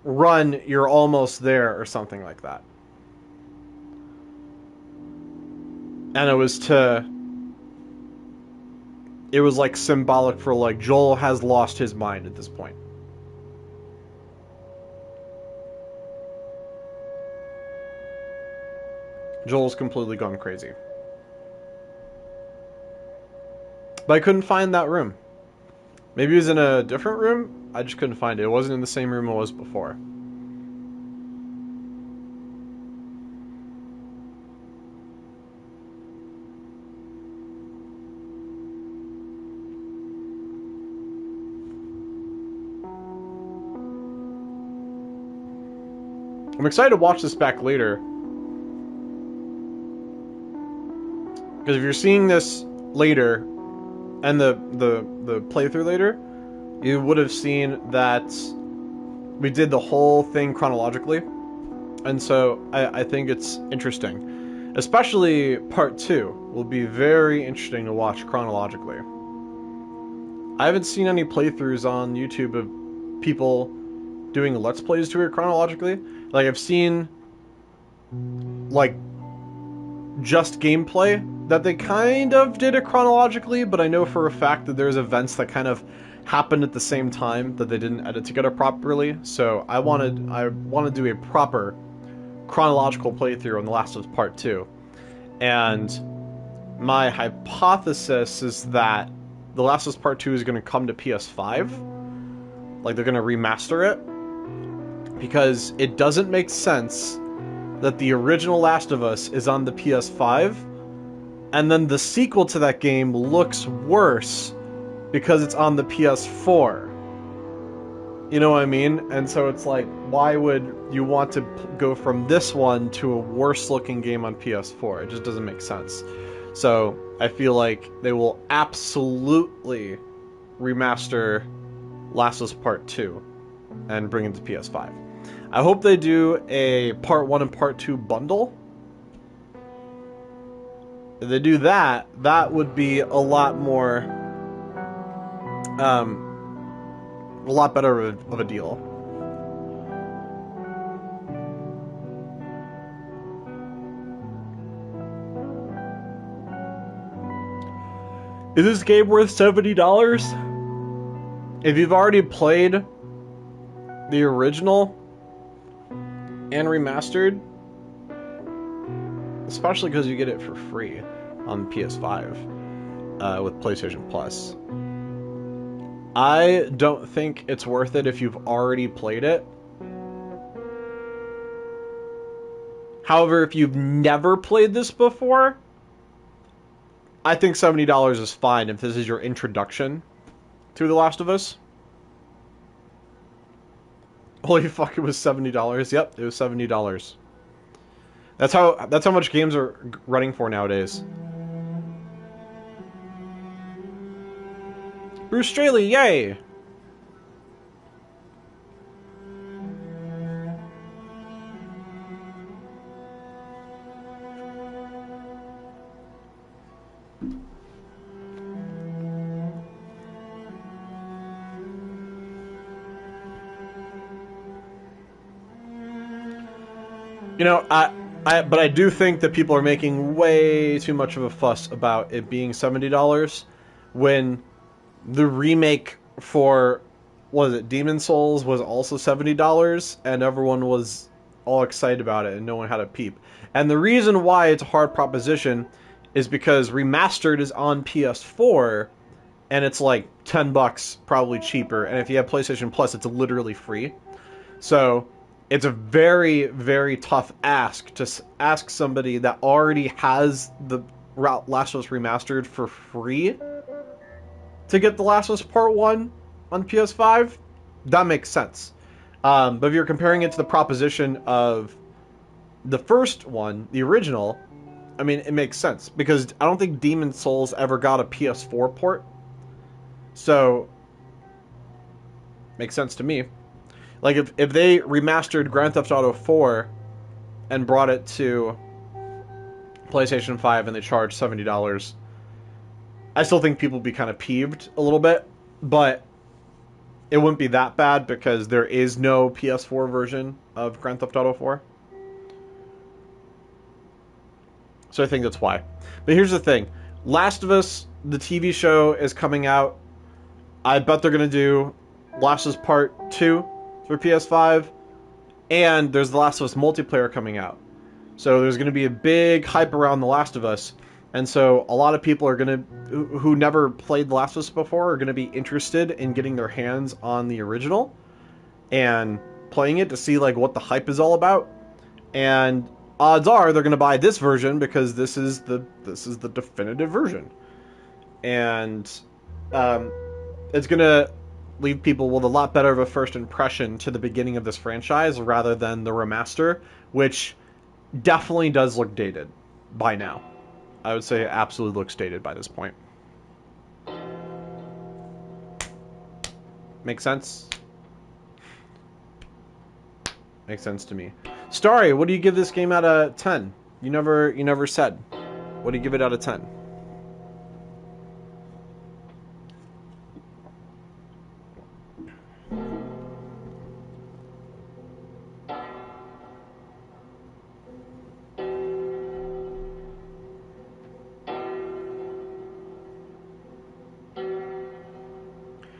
run, you're almost there, or something like that. And it was like symbolic for like Joel has lost his mind at this point. Joel's completely gone crazy. But I couldn't find that room. Maybe it was in a different room? I just couldn't find it. It wasn't in the same room it was before. I'm excited to watch this back later. Because if you're seeing this later, and the playthrough later, you would have seen that we did the whole thing chronologically. And so I think it's interesting. Especially part 2 will be very interesting to watch chronologically. I haven't seen any playthroughs on YouTube of people doing Let's Plays to it chronologically. Like, I've seen, like, just gameplay that they kind of did it chronologically, but I know for a fact that there's events that kind of happened at the same time that they didn't edit together properly. So I want to do a proper chronological playthrough on The Last of Us Part 2. And my hypothesis is that The Last of Us Part 2 is going to come to PS5. Like, they're going to remaster it. Because it doesn't make sense that the original Last of Us is on the PS5, and then the sequel to that game looks worse because it's on the PS4. You know what I mean? And so it's like, why would you want to go from this one to a worse looking game on PS4? It just doesn't make sense. So I feel like they will absolutely remaster Last of Us Part 2 and bring it to PS5. I hope they do a Part 1 and Part 2 bundle. If they do that, that would be a lot more, a lot better of a deal. Is this game worth $70? If you've already played the original and remastered, especially because you get it for free on PS5 with PlayStation Plus, I don't think it's worth it if you've already played it. However, if you've never played this before, I think $70 is fine if this is your introduction to The Last of Us. Holy fuck, it was $70. Yep, it was $70. That's how much games are running for nowadays. Bruce Straley, yay! You know, but I do think that people are making way too much of a fuss about it being $70 when the remake for, what was it, Demon Souls was also $70 and everyone was all excited about it and no one had a peep. And the reason why it's a hard proposition is because remastered is on PS4 and it's like $10, probably cheaper, and if you have PlayStation Plus it's literally free. So it's a very, very tough ask to ask somebody that already has the Last of Us Remastered for free to get The Last of Us Part 1 on PS5. That makes sense. But if you're comparing it to the proposition of the first one, the original, I mean, it makes sense because I don't think Demon Souls ever got a PS4 port. So, makes sense to me. Like, if they remastered Grand Theft Auto 4 and brought it to PlayStation 5 and they charged $70, I still think people would be kind of peeved a little bit, but it wouldn't be that bad because there is no PS4 version of Grand Theft Auto 4. So I think that's why. But here's the thing. Last of Us, the TV show, is coming out. I bet they're going to do Last of Us Part 2 for PS5. And there's the Last of Us multiplayer coming out. So there's going to be a big hype around The Last of Us. And so a lot of people are going to, who never played The Last of Us before, are going to be interested in getting their hands on the original and playing it to see like what the hype is all about. And odds are they're going to buy this version because this is the definitive version. And it's going to leave people with a lot better of a first impression to the beginning of this franchise rather than the remaster, which definitely does look dated by now. I would say it absolutely looks dated by this point. Make sense? Makes sense to me. Starry, what do you give this game out of 10? You never said. What do you give it out of 10?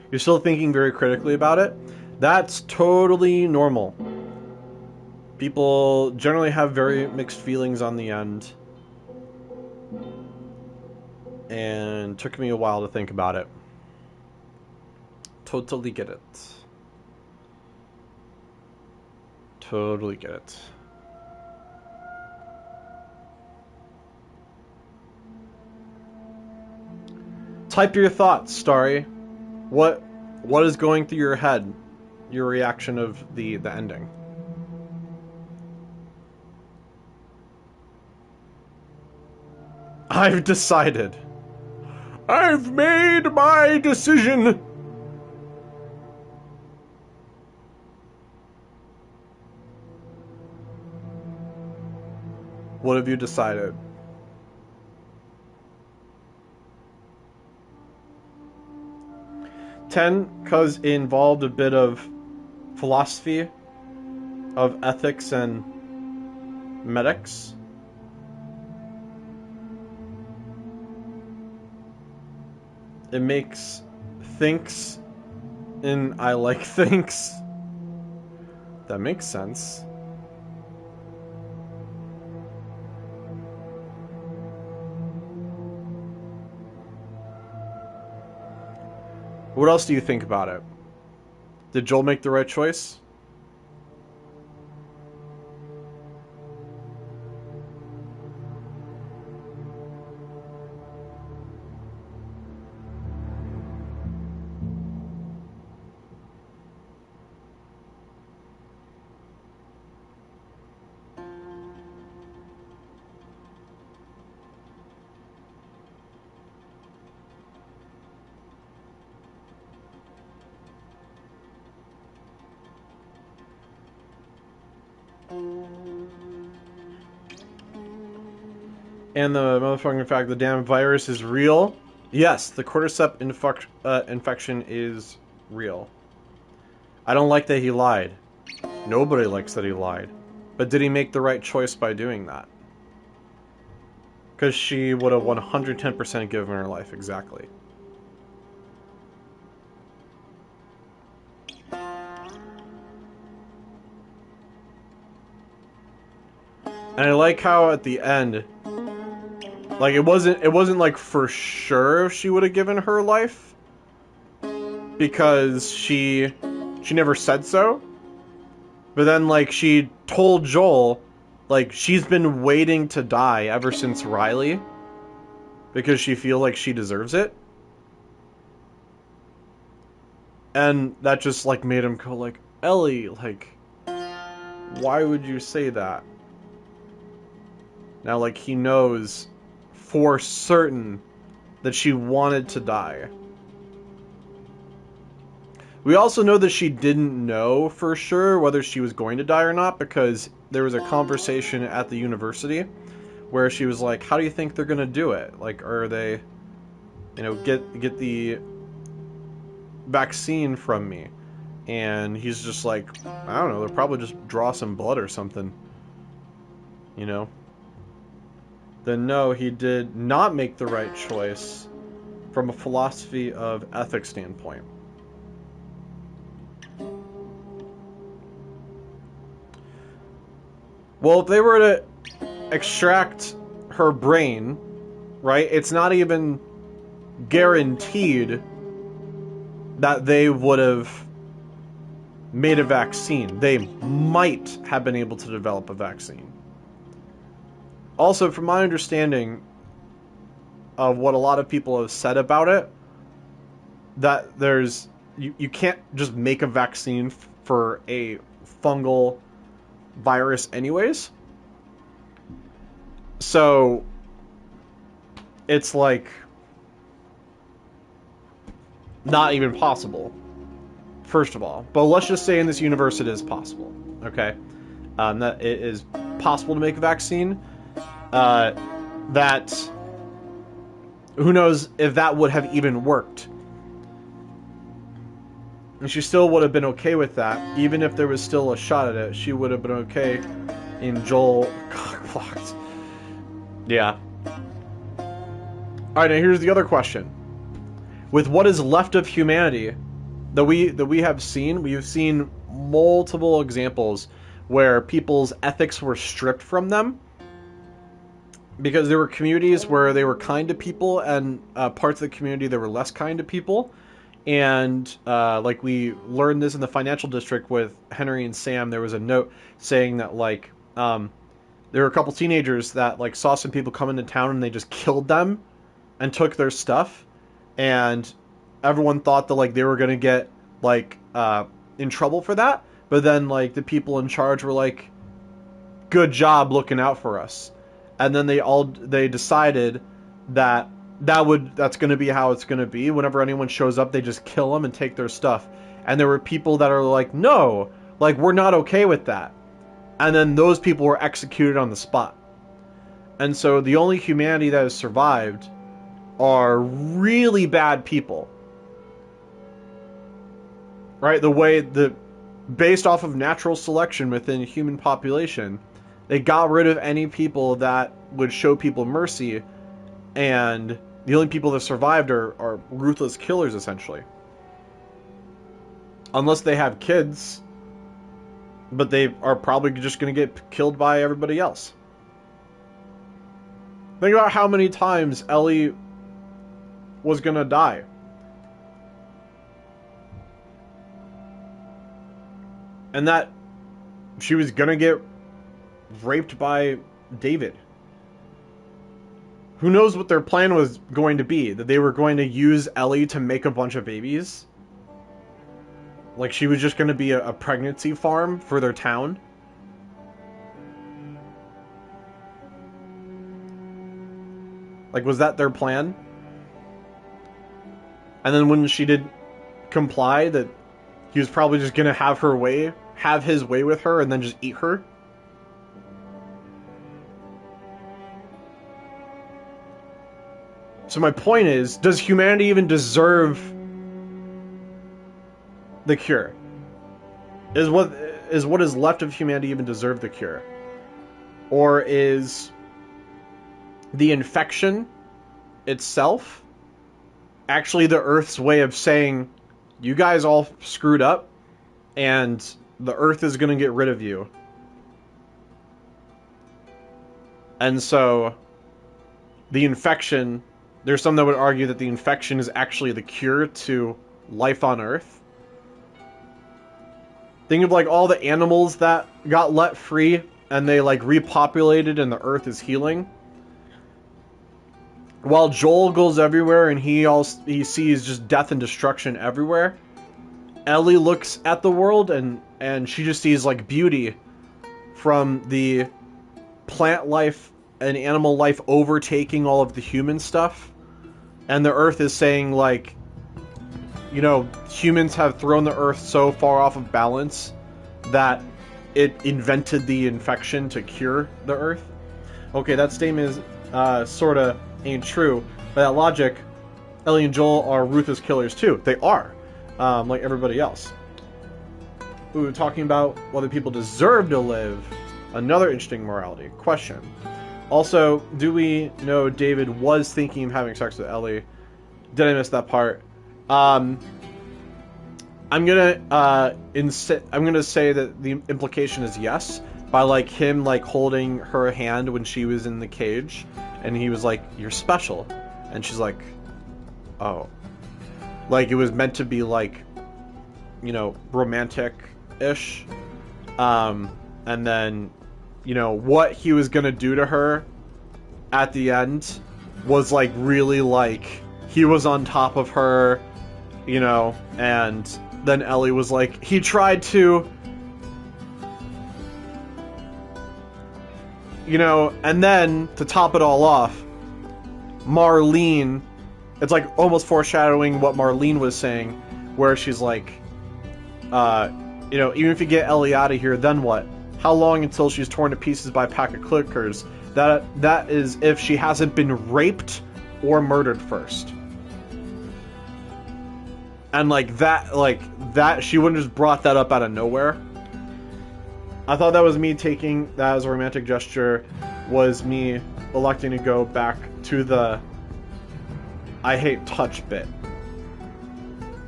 You're still thinking very critically about it? That's totally normal. People generally have very mixed feelings on the end. And it took me a while to think about it. Totally get it. Totally get it. Type your thoughts, Starry. What is going through your head? Your reaction of the ending. I've decided. I've made my decision. What have you decided? Because it involved a bit of philosophy, of ethics and medics. It makes thinks in I like thinks. That makes sense. What else do you think about it? Did Joel make the right choice? And the motherfucking fact the damn virus is real? Yes, the cordyceps infection is real. I don't like that he lied. Nobody likes that he lied. But did he make the right choice by doing that? Because she would have 110% given her life, exactly. And I like how at the end, like it wasn't like for sure she would have given her life because she never said so. But then like she told Joel like she's been waiting to die ever since Riley because she feels like she deserves it. And that just like made him go like, Ellie, like why would you say that? Now, like, he knows for certain that she wanted to die. We also know that she didn't know for sure whether she was going to die or not, because there was a conversation at the university where she was like, how do you think they're going to do it? Like, are they, you know, get the vaccine from me? And he's just like, I don't know, they'll probably just draw some blood or something. You know? Then no, he did not make the right choice from a philosophy of ethics standpoint. Well, if they were to extract her brain, right, it's not even guaranteed that they would have made a vaccine. They might have been able to develop a vaccine. Also, from my understanding of what a lot of people have said about it, that there's you can't just make a vaccine for a fungal virus anyways. So it's like not even possible, first of all. But let's just say in this universe it is possible, okay? That it is possible to make a vaccine. That who knows if that would have even worked. And she still would have been okay with that. Even if there was still a shot at it, she would have been okay in Joel cockblocked. Yeah. Alright, now here's the other question. With what is left of humanity that we have seen multiple examples where people's ethics were stripped from them. Because there were communities where they were kind to people, and parts of the community that were less kind to people. And like we learned this in the financial district with Henry and Sam, there was a note saying that like there were a couple teenagers that like saw some people come into town and they just killed them and took their stuff, and everyone thought that like they were gonna get like in trouble for that. But then like the people in charge were like, "Good job looking out for us." And then they decided that that's going to be how it's going to be. Whenever anyone shows up, they just kill them and take their stuff. And there were people that are like, no, like we're not okay with that. And then those people were executed on the spot. And so the only humanity that has survived are really bad people. Right? Based off of natural selection within human population, they got rid of any people that would show people mercy, and the only people that survived are ruthless killers, essentially. Unless they have kids, but they are probably just going to get killed by everybody else. Think about how many times Ellie was going to die. And that she was going to get raped by David. Who knows what their plan was going to be? That they were going to use Ellie to make a bunch of babies? Like she was just going to be a pregnancy farm for their town? Like, was that their plan? And then when she did comply, that he was probably just going to have his way with her and then just eat her? So my point is, does humanity even deserve the cure? Is what is left of humanity even deserve the cure? Or is the infection itself actually the Earth's way of saying, you guys all screwed up, and the Earth is going to get rid of you? And so the infection... There's some that would argue that the infection is actually the cure to life on Earth. Think of like all the animals that got let free and they like repopulated and the Earth is healing. While Joel goes everywhere and he sees just death and destruction everywhere, Ellie looks at the world and she just sees like beauty from the plant life an animal life overtaking all of the human stuff, and the Earth is saying, like, you know, humans have thrown the Earth so far off of balance that it invented the infection to cure the Earth. Okay, that statement is sorta ain't true. By that logic, Ellie and Joel are ruthless killers too. They are, like everybody else. We were talking about whether people deserve to live. Another interesting morality question. Also, do we know David was thinking of having sex with Ellie? Did I miss that part? I'm gonna say that the implication is yes, by like him like holding her hand when she was in the cage, and he was like, "You're special," and she's like, "Oh," like it was meant to be like, you know, romantic-ish, and then, you know, what he was gonna do to her at the end was like really like he was on top of her, you know, and then Ellie was like, he tried to, you know, and then to top it all off, Marlene, it's like almost foreshadowing what Marlene was saying, where she's like, you know, even if you get Ellie out of here, then what? How long until she's torn to pieces by a pack of clickers? That is if she hasn't been raped or murdered first. And like that, she wouldn't just brought that up out of nowhere. I thought that was me taking that as a romantic gesture, was me electing to go back to the I hate touch bit.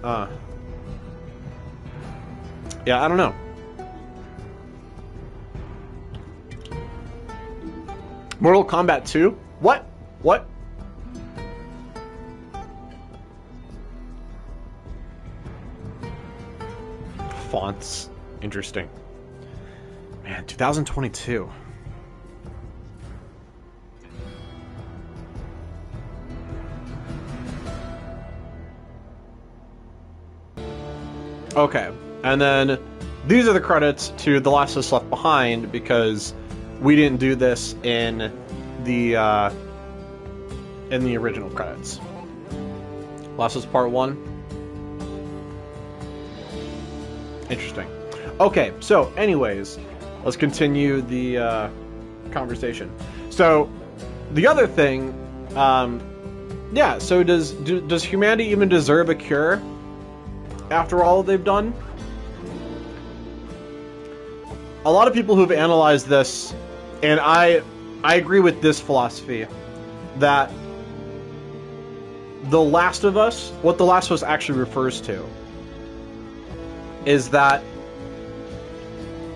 Yeah, I don't know. Mortal Kombat 2? What? What? Fonts. Interesting. Man, 2022. Okay, and then these are the credits to The Last of Us Left Behind, because we didn't do this in the original credits. Last of Us Part 1. Interesting. Okay, so anyways, let's continue the conversation. So the other thing, yeah, so does humanity even deserve a cure after all they've done? A lot of people who've analyzed this, and I agree with this philosophy, that The Last of Us, what The Last of Us actually refers to, is that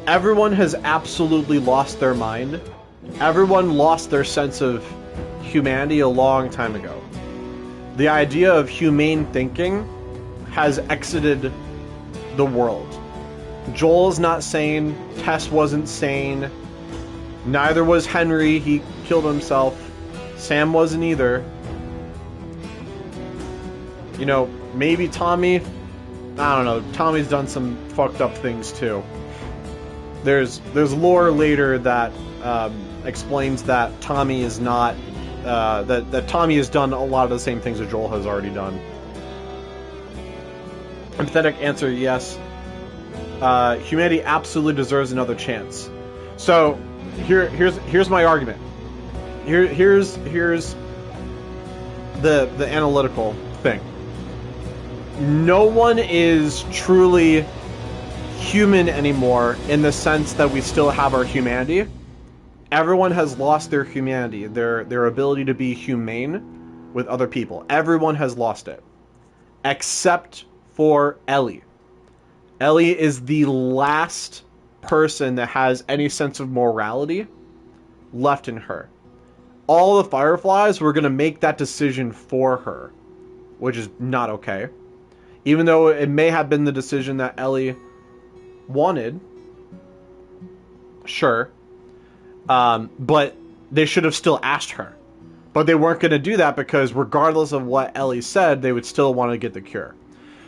everyone has absolutely lost their mind. Everyone lost their sense of humanity a long time ago. The idea of humane thinking has exited the world. Joel's not sane. Tess wasn't sane. Neither was Henry. He killed himself. Sam wasn't either. You know, maybe Tommy. I don't know. Tommy's done some fucked up things too. There's lore later that explains that Tommy is not that Tommy has done a lot of the same things that Joel has already done. Empathetic answer: yes. Humanity absolutely deserves another chance. So here's my argument. Here's the analytical thing. No one is truly human anymore in the sense that we still have our humanity. Everyone has lost their humanity, their ability to be humane with other people. Everyone has lost it, except for Ellie. Ellie is the last person that has any sense of morality left in her. All the Fireflies were going to make that decision for her, which is not okay. Even though it may have been the decision that Ellie wanted. Sure. But they should have still asked her. But they weren't going to do that because regardless of what Ellie said, they would still want to get the cure.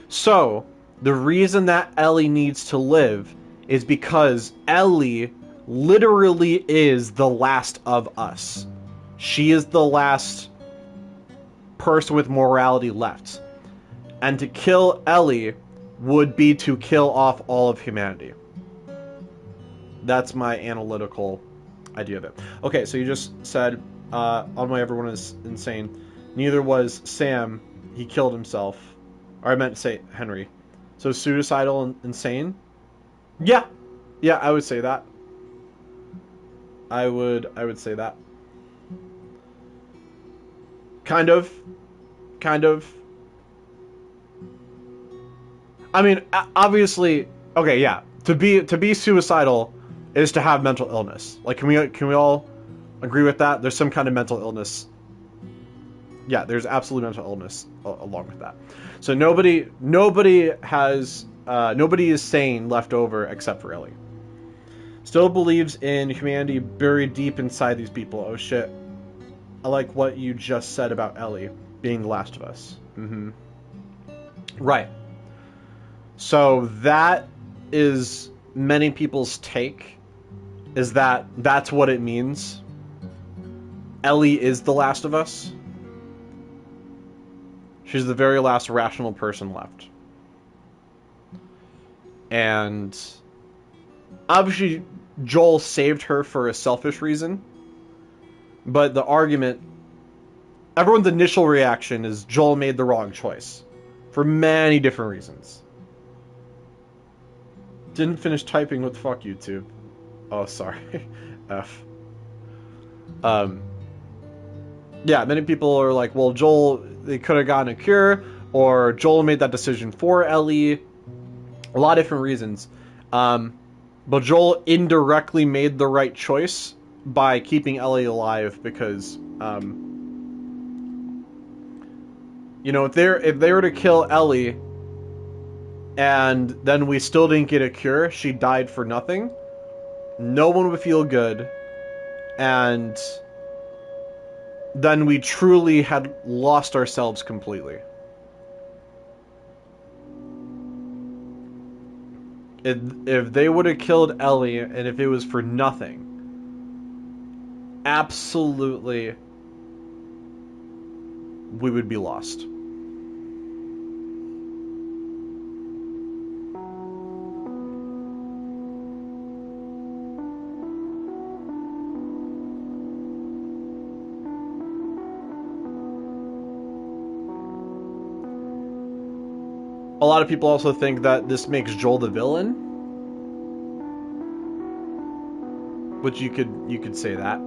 So, the reason that Ellie needs to live is because Ellie literally is the last of us. She is the last person with morality left. And to kill Ellie would be to kill off all of humanity. That's my analytical idea of it. Okay, so you just said, on my everyone is insane. Neither was Sam. He killed himself. Or I meant to say Henry. So suicidal and insane? Yeah. Yeah, I would say that. I would say that. Kind of. I mean, obviously, okay, yeah. To be suicidal is to have mental illness. Like, can we all agree with that? There's some kind of mental illness. Yeah, there's absolute mental illness along with that. So nobody is sane left over except for Ellie. Still believes in humanity buried deep inside these people. Oh shit. I like what you just said about Ellie being the last of us. Right. So that is many people's take, is that that's what it means. Ellie is the last of us. She's the very last rational person left. And obviously Joel saved her for a selfish reason. But the argument, everyone's initial reaction is Joel made the wrong choice. For many different reasons. Didn't finish typing, what the fuck, YouTube? Oh, sorry. F. Yeah, many people are like, well, Joel, they could have gotten a cure, or Joel made that decision for Ellie. A lot of different reasons. But Joel indirectly made the right choice by keeping Ellie alive because, you know, if they were to kill Ellie and then we still didn't get a cure, she died for nothing, no one would feel good, and then we truly had lost ourselves completely. If they would have killed Ellie, and if it was for nothing, absolutely, we would be lost. A lot of people also think that this makes Joel the villain, which you could say that.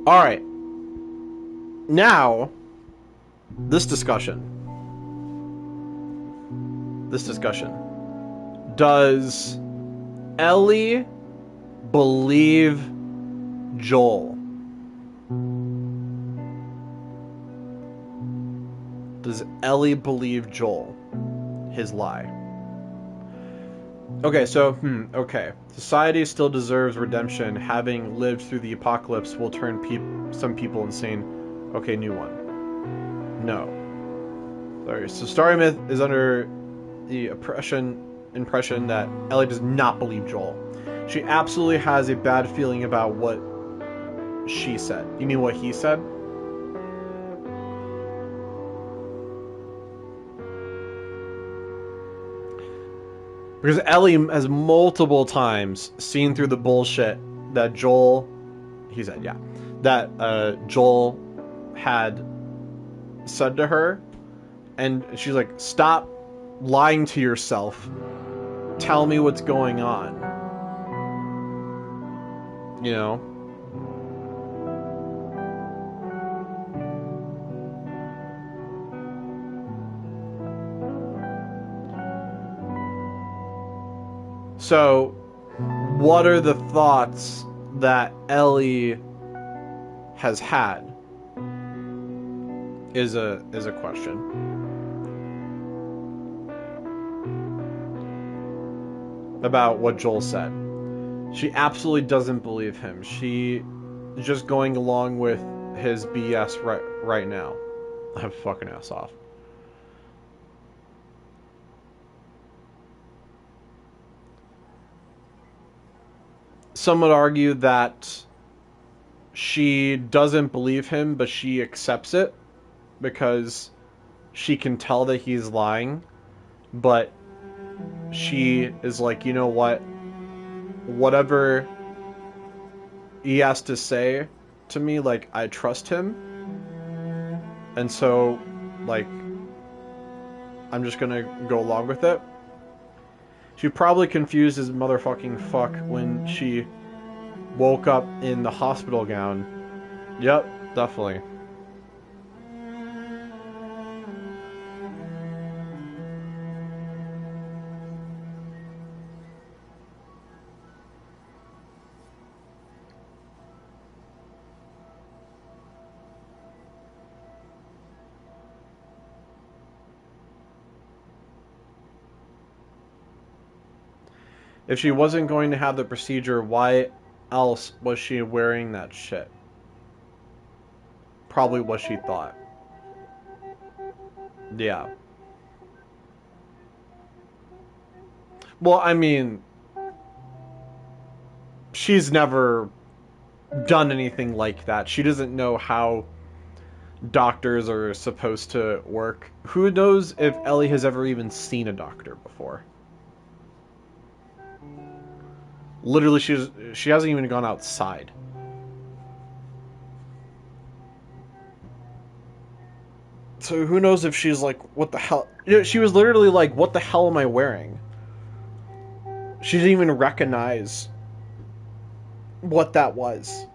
All right. Now, this discussion. Does Ellie believe Joel? Does Ellie believe Joel? His lie. Okay, so, okay. Society still deserves redemption. Having lived through the apocalypse will turn some people insane. Okay, new one. No. Sorry. So Story Myth is under the impression that Ellie does not believe Joel. She absolutely has a bad feeling about what she said. You mean what he said? Because Ellie has multiple times seen through the bullshit that Joel, he said, yeah, that Joel had said to her. And she's like, stop lying to yourself. Tell me what's going on. You know? So, what are the thoughts that Ellie has had? Is a question. About what Joel said. She absolutely doesn't believe him. She is just going along with his BS right now. I'm fucking ass off. some would argue that she doesn't believe him, but she accepts it because she can tell that he's lying, but she is like, you know what? Whatever he has to say to me, like, I trust him. And so, like, I'm just gonna go along with it. She probably confused his motherfucking fuck when she woke up in the hospital gown. Yep, definitely. If she wasn't going to have the procedure, why else was she wearing that shit? Probably what she thought. Yeah. Well, I mean, she's never done anything like that. She doesn't know how doctors are supposed to work. Who knows if Ellie has ever even seen a doctor before? Literally, she hasn't even gone outside. So who knows if she's like, what the hell? You know, she was literally like, what the hell am I wearing? She didn't even recognize what that was.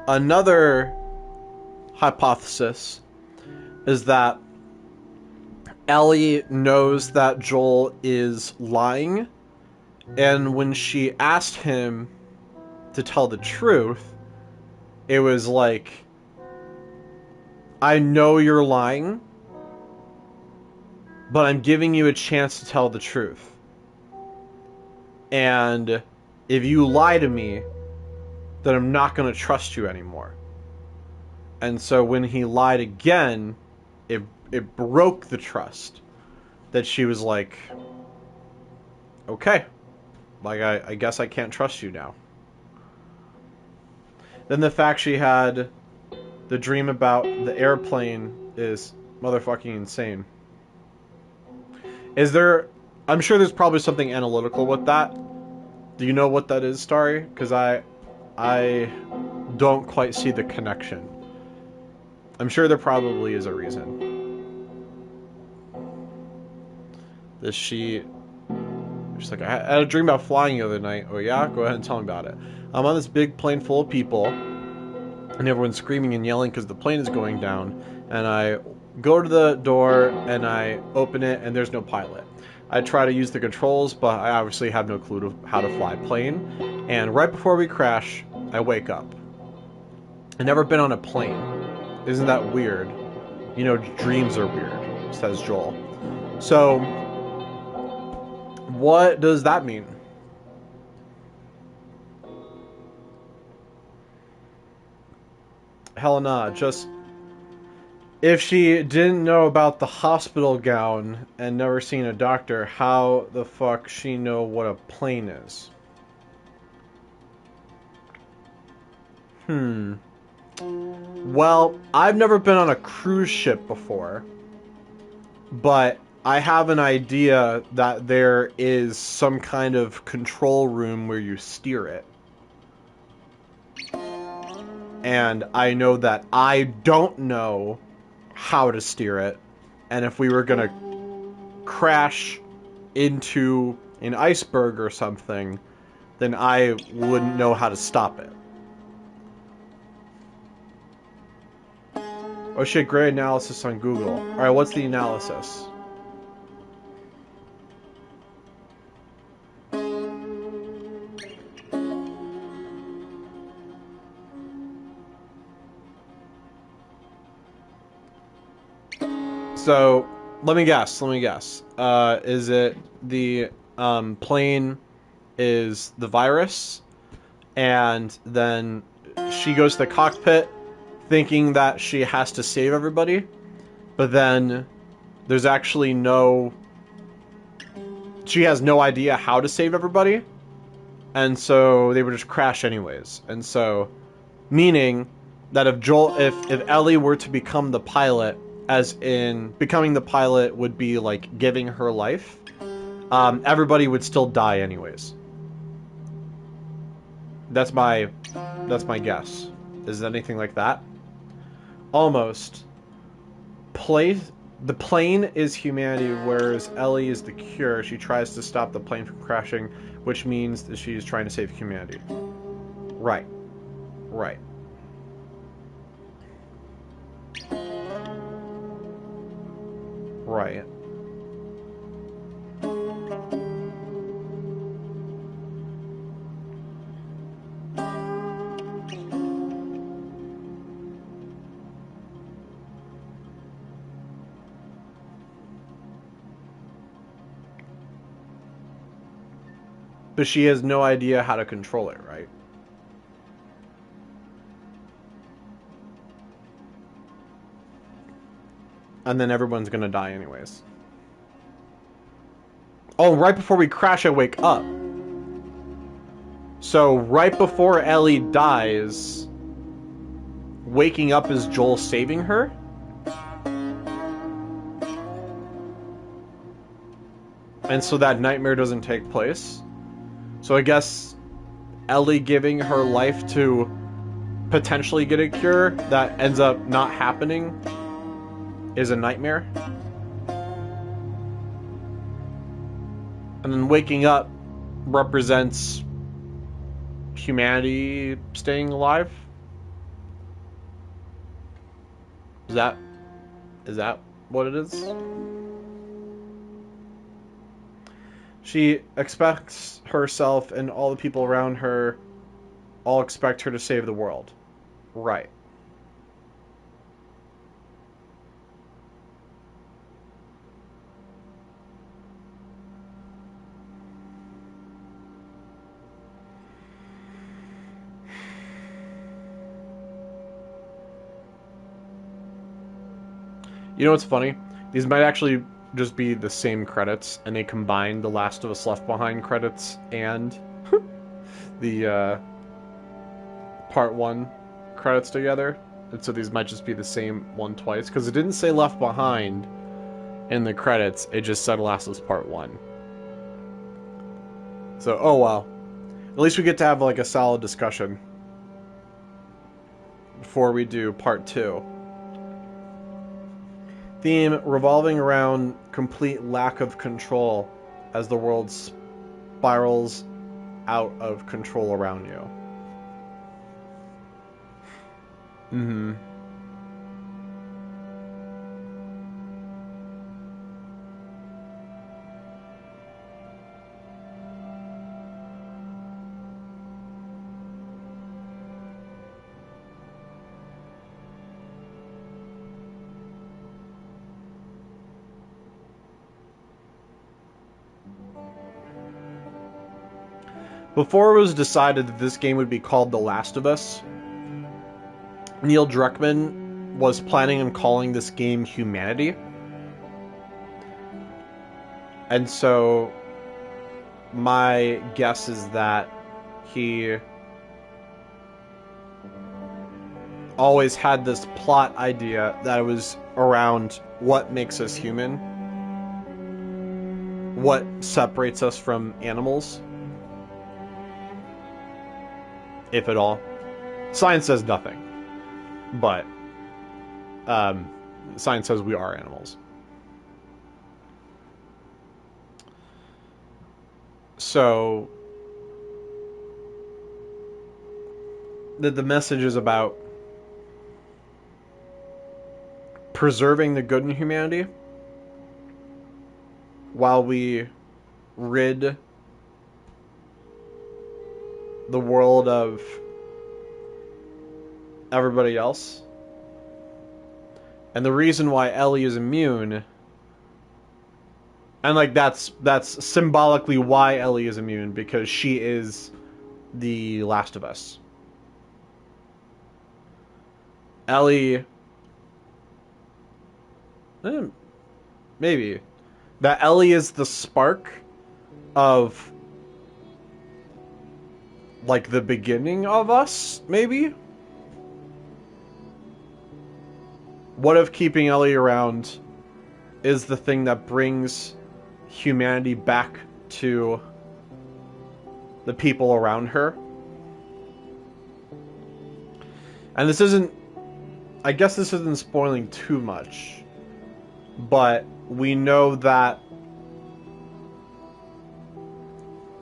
Another hypothesis is that Ellie knows that Joel is lying, and when she asked him to tell the truth, it was like, I know you're lying, but I'm giving you a chance to tell the truth. And if you lie to me, then I'm not going to trust you anymore. And so when he lied again, it broke the trust. That she was like, okay, like I guess I can't trust you now. Then the fact she had the dream about the airplane is motherfucking insane. Is there... I'm sure there's probably something analytical with that. Do you know what that is, Starry? Because I don't quite see the connection. I'm sure there probably is a reason. She's like, I had a dream about flying the other night. Oh yeah? Go ahead and tell me about it. I'm on this big plane full of people, and everyone's screaming and yelling because the plane is going down. And I go to the door, and I open it, and there's no pilot. I try to use the controls, but I obviously have no clue to how to fly a plane. And right before we crash, I wake up. I've never been on a plane. Isn't that weird? You know, dreams are weird, says Joel. So, what does that mean? Helena, just... If she didn't know about the hospital gown and never seen a doctor, how the fuck she know what a plane is? Well, I've never been on a cruise ship before, but I have an idea that there is some kind of control room where you steer it. And I know that I don't know how to steer it, and if we were gonna crash into an iceberg or something, then I wouldn't know how to stop it. Oh shit, great analysis on Google. Alright, what's the analysis? So, let me guess. Is it the plane is the virus, and then she goes to the cockpit thinking that she has to save everybody, but then there's actually she has no idea how to save everybody, and so they would just crash anyways. And so, meaning that if Ellie were to become the pilot, as in becoming the pilot would be like giving her life, everybody would still die anyways. That's my guess. Is it anything like that? Almost. The plane is humanity, whereas Ellie is the cure. She tries to stop the plane from crashing, which means that she's trying to save humanity. Right. Right. Right. But she has no idea how to control it, right? And then everyone's gonna die anyways. Oh, right before we crash, I wake up. So, right before Ellie dies, waking up is Joel saving her? And so that nightmare doesn't take place? So I guess Ellie giving her life to potentially get a cure that ends up not happening is a nightmare. And then waking up represents humanity staying alive. Is that what it is? She expects herself and all the people around her all expect her to save the world. Right. You know what's funny? These might actually just be the same credits, and they combine The Last of Us Left Behind credits and the Part 1 credits together. And so these might just be the same one twice, because it didn't say Left Behind in the credits, it just said Last of Us Part 1. So, oh well. At least we get to have like a solid discussion before we do Part 2. Theme revolving around complete lack of control as the world spirals out of control around you. Mm-hmm. Before it was decided that this game would be called The Last of Us, Neil Druckmann was planning on calling this game Humanity. And so my guess is that he always had this plot idea that it was around what makes us human, what separates us from animals, if at all. Science says nothing, but science says we are animals. So the message is about preserving the good in humanity while we rid the world of everybody else. And the reason why Ellie is immune And like that's symbolically why Ellie is immune, because she is the Last of Us. Ellie, maybe that Ellie is the spark of like the beginning of us, maybe. What if keeping Ellie around is the thing that brings humanity back to the people around her? And this isn't, I guess this isn't spoiling too much, but we know that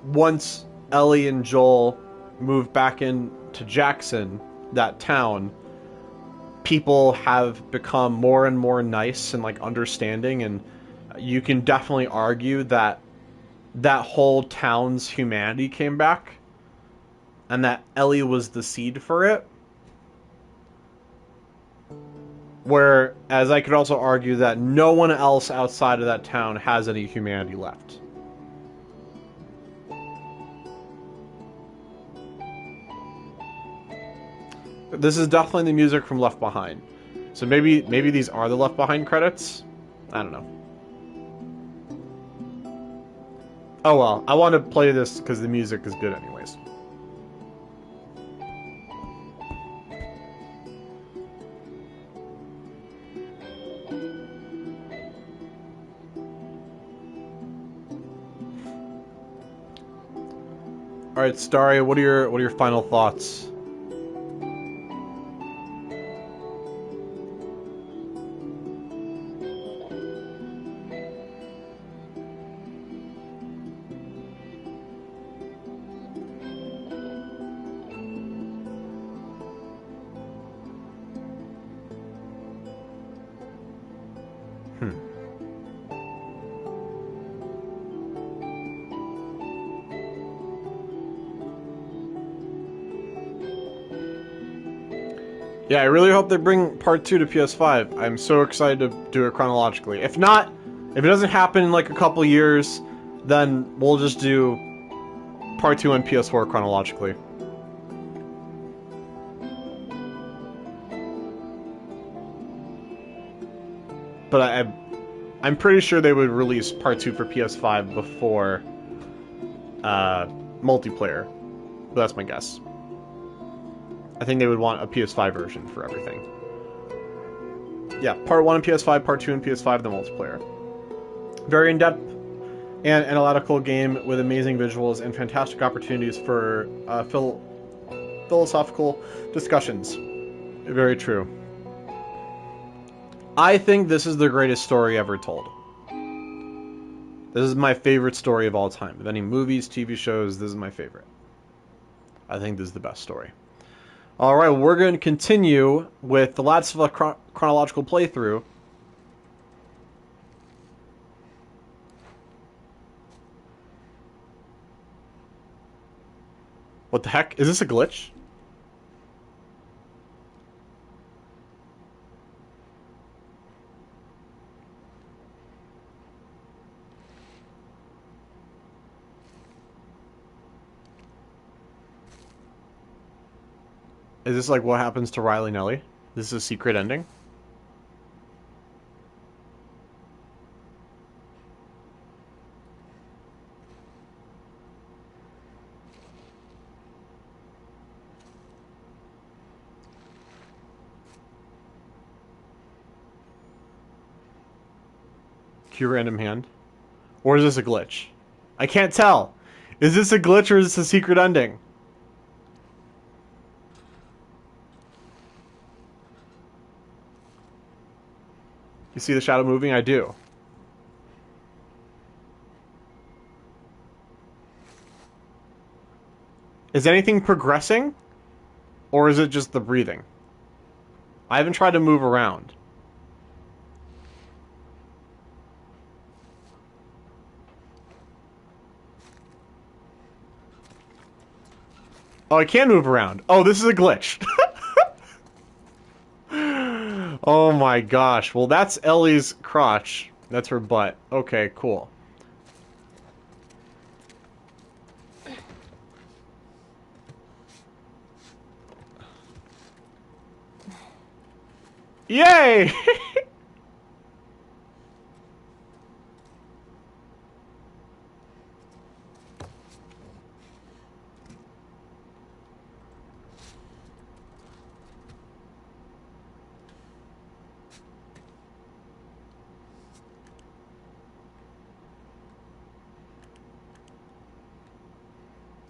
once Ellie and Joel move back into Jackson, that town, people have become more and more nice and like understanding, and you can definitely argue that that whole town's humanity came back and that Ellie was the seed for it. Whereas I could also argue that no one else outside of that town has any humanity left. This is definitely the music from Left Behind. So maybe these are the Left Behind credits? I don't know. Oh well, I want to play this because the music is good anyways. Alright, Starry, what are your final thoughts? Yeah, I really hope they bring part 2 to PS5. I'm so excited to do it chronologically. If not, if it doesn't happen in like a couple years, then we'll just do part 2 on PS4 chronologically. But I'm pretty sure they would release part 2 for PS5 before multiplayer. But that's my guess. I think they would want a PS5 version for everything. Yeah, part 1 on PS5, part 2 on PS5, the multiplayer. Very in-depth and analytical game with amazing visuals and fantastic opportunities for philosophical discussions. Very true. I think this is the greatest story ever told. This is my favorite story of all time. Of any movies, TV shows, this is my favorite. I think this is the best story. Alright, we're going to continue with the Last of Us chronological playthrough. What the heck? Is this a glitch? Is this like what happens to Riley and Ellie? This is a secret ending? Cue random hand. Or is this a glitch? I can't tell. Is this a glitch or is this a secret ending? You see the shadow moving? I do. Is anything progressing? Or is it just the breathing? I haven't tried to move around. Oh, I can move around. Oh, this is a glitch. Oh my gosh. Well, that's Ellie's crotch. That's her butt. Okay, cool. Yay!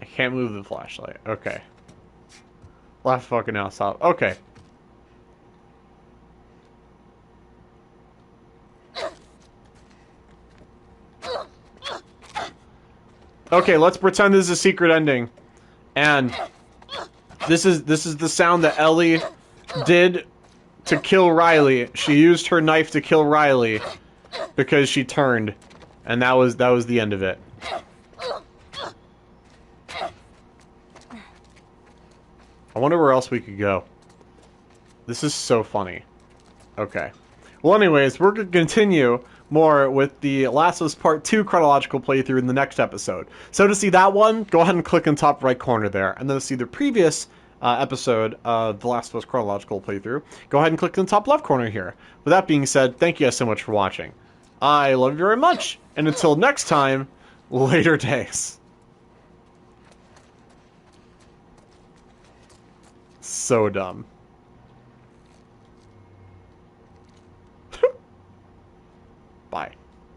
I can't move the flashlight. Okay. Left fucking now, stop. Okay. Okay, let's pretend this is a secret ending. And this is the sound that Ellie did to kill Riley. She used her knife to kill Riley because she turned. And that was the end of it. I wonder where else we could go. This is so funny. Okay. Well, anyways, we're going to continue more with the Last of Us Part 2 chronological playthrough in the next episode. So to see that one, go ahead and click in the top right corner there. And then to see the previous episode of the Last of Us chronological playthrough, go ahead and click in the top left corner here. With that being said, thank you guys so much for watching. I love you very much. And until next time, later days. So dumb. Bye.